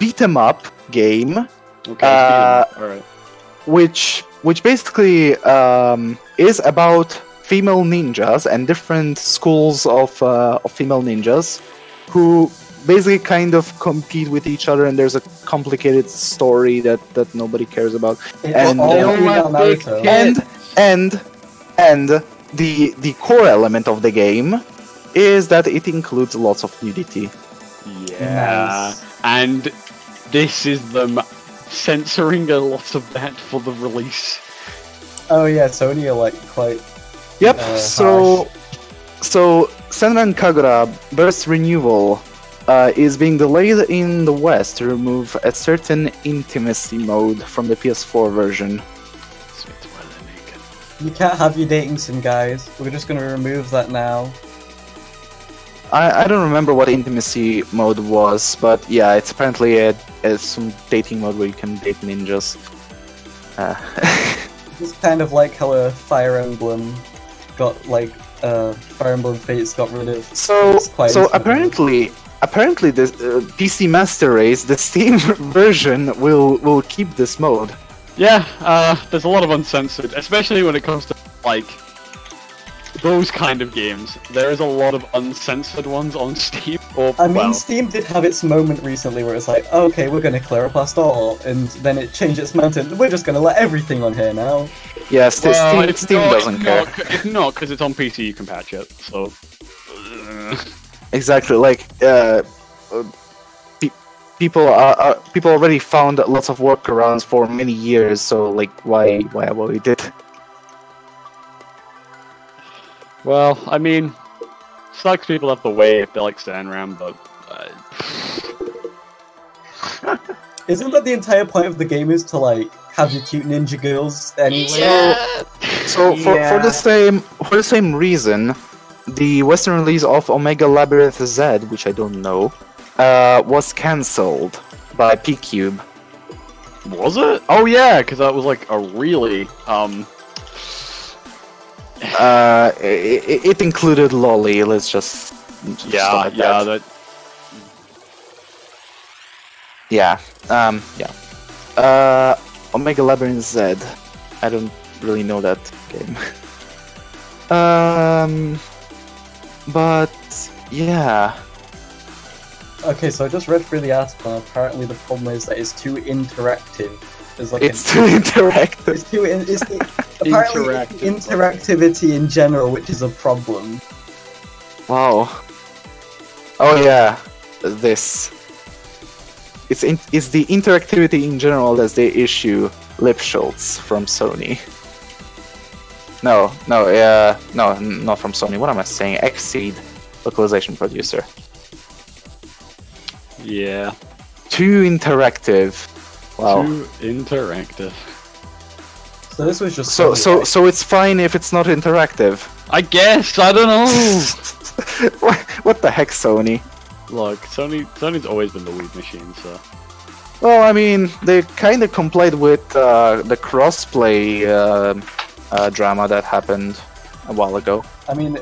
beat 'em up game. Okay, alright. Which basically is about female ninjas and different schools of female ninjas who basically kind of compete with each other, and there's a complicated story that nobody cares about. And the core element of the game is that it includes lots of nudity. Yeah, nice. And this is them censoring a lot of that for the release. Oh yeah, Sony are like quite. Yep. So Senran Kagura Burst Renewal is being delayed in the West to remove a certain intimacy mode from the PS4 version. You can't have your dating sim, guys. We're just gonna remove that now. I don't remember what intimacy mode was, but yeah, it's apparently some dating mode where you can date ninjas. It's kind of like how a Fire Emblem got like Fire Emblem Fates got rid of. So apparently the PC Master Race, the Steam version will keep this mode. Yeah, there's a lot of uncensored, especially when it comes to like those kind of games. There is a lot of uncensored ones on Steam. I mean, Steam did have its moment recently where it's like, okay, we're going to clear up our store, and then it changed its mind to, we're just going to let everything on here now. Yeah, Steam doesn't care. If not, because it's on PC, you can patch it. So exactly, like people already found lots of workarounds for many years. So like, why avoid it? Well, I mean, sucks people have to wait if they like SanRam, but... Isn't that the entire point of the game is to, like, have your cute ninja girls anyway? Yeah. So for the same reason, the Western release of Omega Labyrinth Z, which I don't know, was cancelled by P-Cube. Was it? Oh yeah, because that was like a really, it included lolly. Let's just yeah, that. Omega Labyrinth Z. I don't really know that game. But yeah. Okay, so I just read through the article, and apparently the problem is that it's too interactive. It's too interactive. Apparently, interactivity in general, which is a problem. Wow. Oh yeah, this. It's the interactivity in general that's the issue. Lipschultz from Sony. No, not from Sony. What am I saying? Xseed, localization producer. Yeah. Too interactive. Wow. Too interactive. So this was just so it's fine if it's not interactive. I guess, I don't know. What the heck, Sony? Look, Sony's always been the weed machine, so. Well, I mean, they kind of complied with the crossplay drama that happened a while ago. I mean,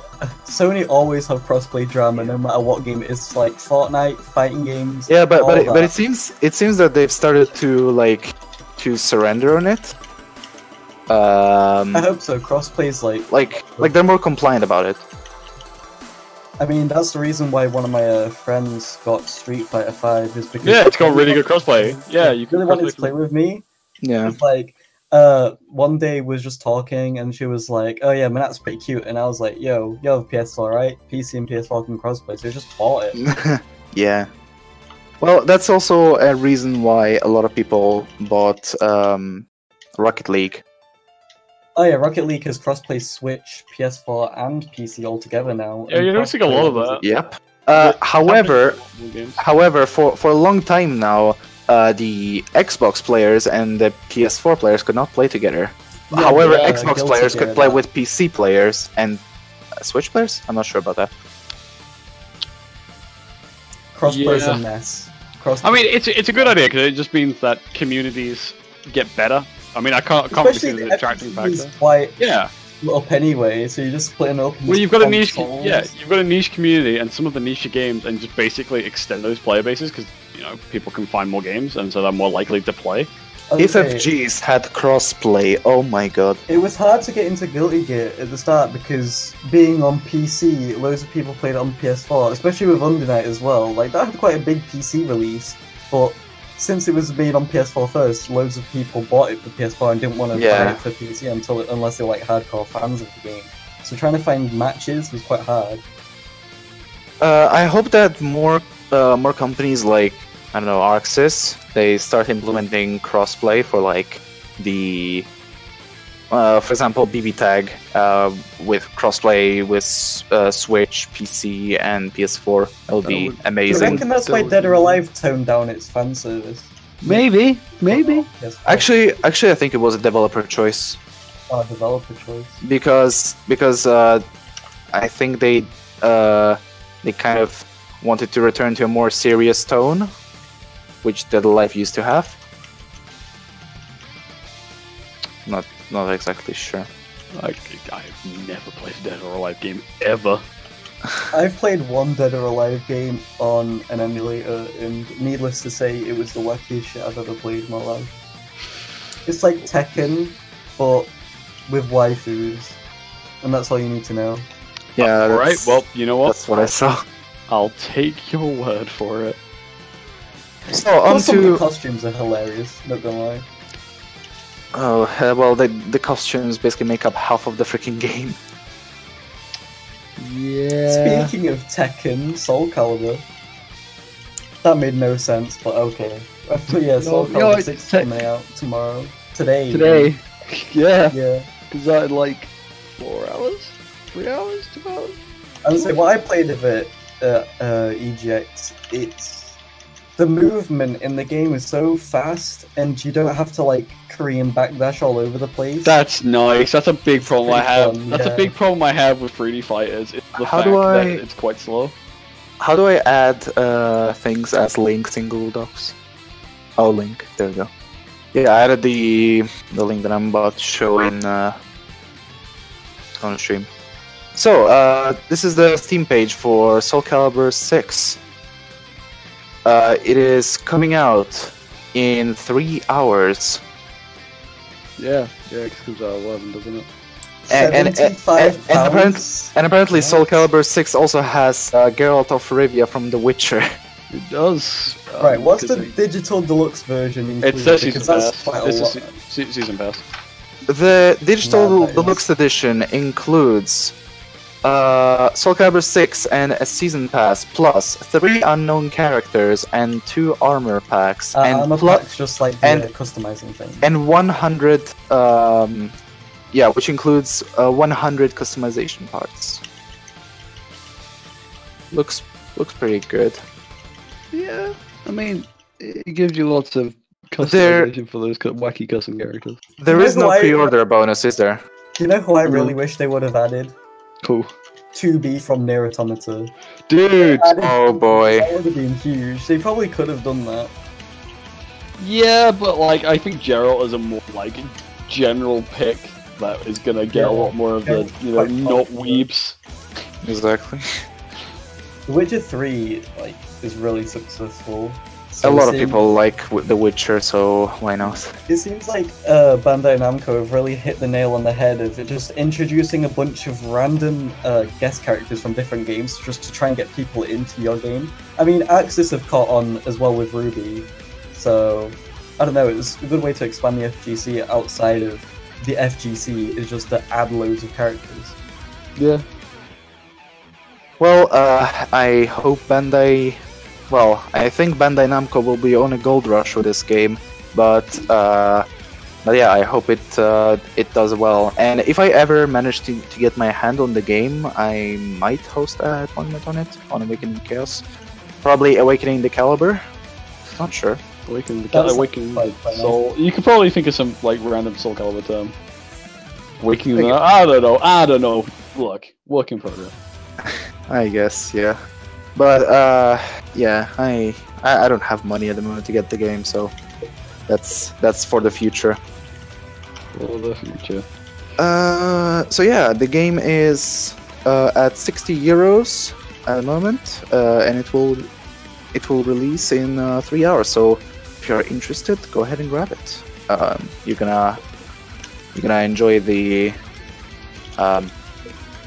Sony always have crossplay drama no matter what game it is, like Fortnite, fighting games. Yeah, but it seems that they've started to surrender on it. I hope so. Crossplay's like they're more compliant about it. I mean, that's the reason why one of my friends got Street Fighter 5 is because it's got really good crossplay. Yeah, you really wanted to play with me. Yeah, it's like one day was just talking and she was like, "Oh yeah, man, that's pretty cute," and I was like, "Yo, you have a PS4, right? PC and PS4 can crossplay," so I just bought it. Yeah. Well, that's also a reason why a lot of people bought Rocket League. Oh yeah, Rocket League has crossplay Switch, PS4, and PC all together now. Yeah, you're noticing a lot of that. Yep. However, for a long time now, the Xbox players and the PS4 players could not play together. Yeah, however, Xbox players could play with PC players and Switch players. I'm not sure about that. Crossplay's a mess. I mean, it's a good idea because it just means that communities get better. I mean, I can't really see the attracting factor. Quite yeah. Up anyway, so you just split an open. Well, you've got a niche, you've got a niche community and some of the niche games, and just basically extend those player bases because people can find more games, and so they're more likely to play. Okay. If FGs had crossplay, oh my god! It was hard to get into Guilty Gear at the start because being on PC, loads of people played it on PS4, especially with Under Night as well. Like that had quite a big PC release, but since it was made on PS4 first, loads of people bought it for PS4 and didn't want to buy it for PC unless they were like hardcore fans of the game. So trying to find matches was quite hard. I hope that more companies like, I don't know, ArcSys, they start implementing crossplay for like the, for example, BB Tag with crossplay with Switch, PC, and PS4. That'll be amazing. I reckon that's why Dead or Alive toned down its fan service. Maybe. Actually, I think it was a developer choice. Oh, developer choice. Because I think they They kind of wanted to return to a more serious tone, which Dead or Alive used to have. Not exactly sure. I've never played a Dead or Alive game ever. I've played one Dead or Alive game on an emulator, and needless to say, it was the wackiest shit I've ever played in my life. It's like Tekken, but with waifus, and that's all you need to know. Yeah. Alright, well, you know what? That's what I saw. I'll take your word for it. So on Plus, some of the to costumes are hilarious, not gonna lie. well, the costumes basically make up half of the freaking game. Yeah. Speaking of Tekken, Soul Calibur. That made no sense, but okay. But yeah, Soul Calibur 6 is coming out tomorrow. Today. Yeah. Yeah. Because I had like 4 hours? 3 hours? 2 hours? I would say what I played of it, EGX, it's... The movement in the game is so fast, and you don't have to like Korean backdash all over the place. That's nice. That's a big problem I have. fun, That's yeah. a big problem I have with 3D fighters. It's the How fact do I- that it's quite slow. How do I add things as link single docs? Oh, link. There we go. Yeah, I added the link that I'm about to show in on the stream. So this is the Steam page for Soul Calibur 6. It is coming out in 3 hours. Yeah, it comes out 11, doesn't it? £75. And apparently Nice. Soul Calibur 6 also has Geralt of Rivia from The Witcher. It does. Right, what's the because digital deluxe version included? It says Because season that's pass. quite a This lot. is season pass. The digital Yeah, that deluxe edition includes Soul Calibur 6 and a season pass, plus 3 unknown characters and 2 armor packs, Armor and packs, just like and- the customizing thing. and 100 which includes 100 customization parts. Looks pretty good. Yeah, I mean, it gives you lots of There- customization for those wacky custom characters. There You is know no who I- pre-order bonus, is there? Do you know who I really wish they would have added? Cool. 2B from Nier Automata. Dude! Oh boy. That would have been huge. They probably could have done that. Yeah, but like, I think Geralt is a more like general pick that is gonna get Yeah. a lot more of the, you know, Quite not popular. weebs. Exactly. The Witcher 3 like is really successful. A So lot of it seems- people like The Witcher, so why not? It seems like Bandai Namco have really hit the nail on the head of it, just introducing a bunch of random guest characters from different games just to try and get people into your game. I mean, Axis have caught on as well with Ruby, so I don't know. It's a good way to expand the FGC outside of the FGC. Is just to add loads of characters. Yeah. Well, I hope Bandai... Well, I think Bandai Namco will be on a gold rush with this game, but yeah, I hope it does well. And if I ever manage to get my hand on the game, I might host a tournament on it, on Awakening Chaos. Probably Awakening the Caliber. Not sure. Awaken That's Awaken quite nice. Soul. You could probably think of some like random Soul Calibur term. Awakening. Okay. I don't know. Look, work in progress. I guess, yeah. But yeah, I don't have money at the moment to get the game, so that's for the future. For the future. So yeah, the game is at 60 euros at the moment, and it will release in 3 hours. So if you're interested, go ahead and grab it. You're gonna enjoy the.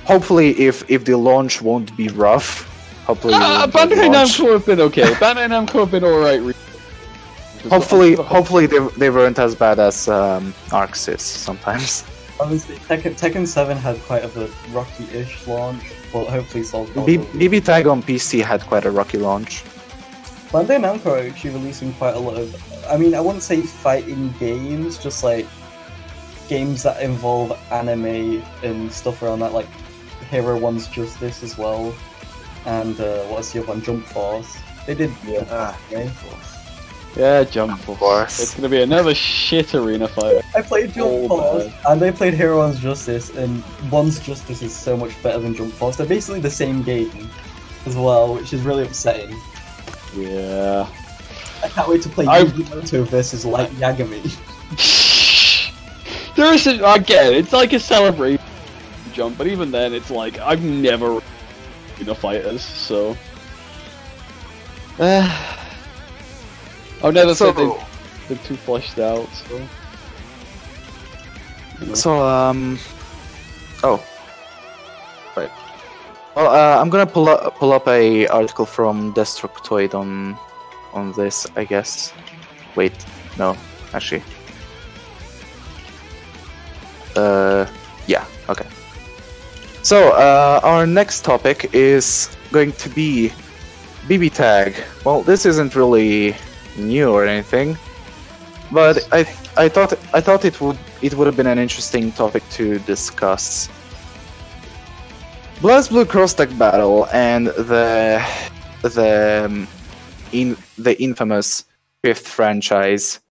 Hopefully, if the launch won't be rough, hopefully. you'll enjoy the Bandai launch. Namco have been okay. Bandai Namco have been alright. Hopefully they weren't as bad as Arxis sometimes. Honestly, Tekken 7 had quite of a rocky-ish launch, but hopefully Soul Calibur. BB Tag on PC had quite a rocky launch. Bandai Namco are actually releasing quite a lot of, I mean, I wouldn't say fighting games, just like games that involve anime and stuff around that, like Hero One's Justice as well, and what's the other one, Jump Force. They did Game Force. Yeah, Jump Force. Force. It's gonna be another shit arena fight. I played Jump Oh, Force, man. and I played Hero One's Justice, and One's Justice is so much better than Jump Force. They're basically the same game, as well, which is really upsetting. Yeah. I can't wait to play Yu-Gi-Oh! Versus Light Yagami. There is again, it's like a celebration jump, but even then, it's like I've never been a fighters, so I've never said they're too fleshed out. So, oh, right. Well, I'm gonna pull up a article from Destructoid on this, I guess. Wait, no, actually. Yeah, okay. So, our next topic is going to be BB tag. Well, this isn't really new or anything, but I thought it would have been an interesting topic to discuss. BlazBlue Cross Tag Battle and the infamous 5th franchise.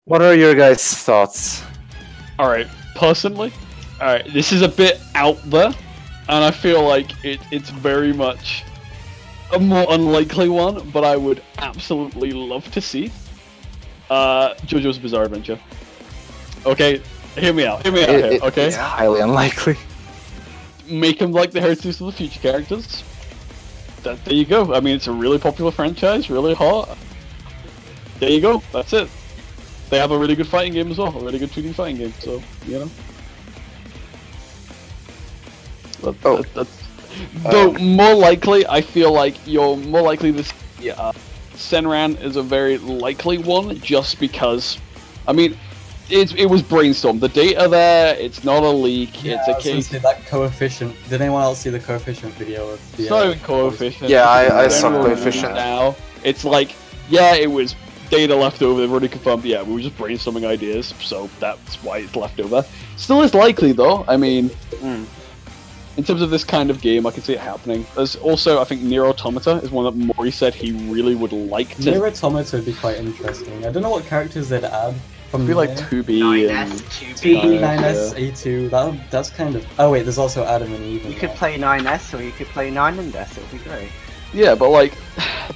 What are your guys' thoughts? alright, personally, alright, this is a bit out there, and I feel like it's very much a more unlikely one, but I would absolutely love to see. JoJo's Bizarre Adventure. Okay, hear me out here, okay? It's highly unlikely. Make them like the Heritage of the Future characters. There you go. I mean, it's a really popular franchise, really hot. There you go, that's it. They have a really good fighting game as well, a really good 2D fighting game, so, you know. Though, more likely, I feel like you're more likely this... Senran is a very likely one, just because... I mean, it was brainstormed. The data there, it's not a leak, it's a case... that coefficient. Did anyone else see the coefficient video of the... It's not even coefficient. Yeah, I saw coefficient. Now, it's like, yeah, it was data left over, they've already confirmed, yeah, we were just brainstorming ideas, so that's why it's left over. Still is likely, though. I mean... In terms of this kind of game, I can see it happening. There's also, I think, Nier Automata is one that Mori said he really would like to... Nier Automata would be quite interesting. I don't know what characters they'd add. It'd be like 2B 9S, A2, that's kind of... Oh wait, there's also Adam and Eve. You could play 9S or you could play 9 and S, it would be great. Yeah, but like, the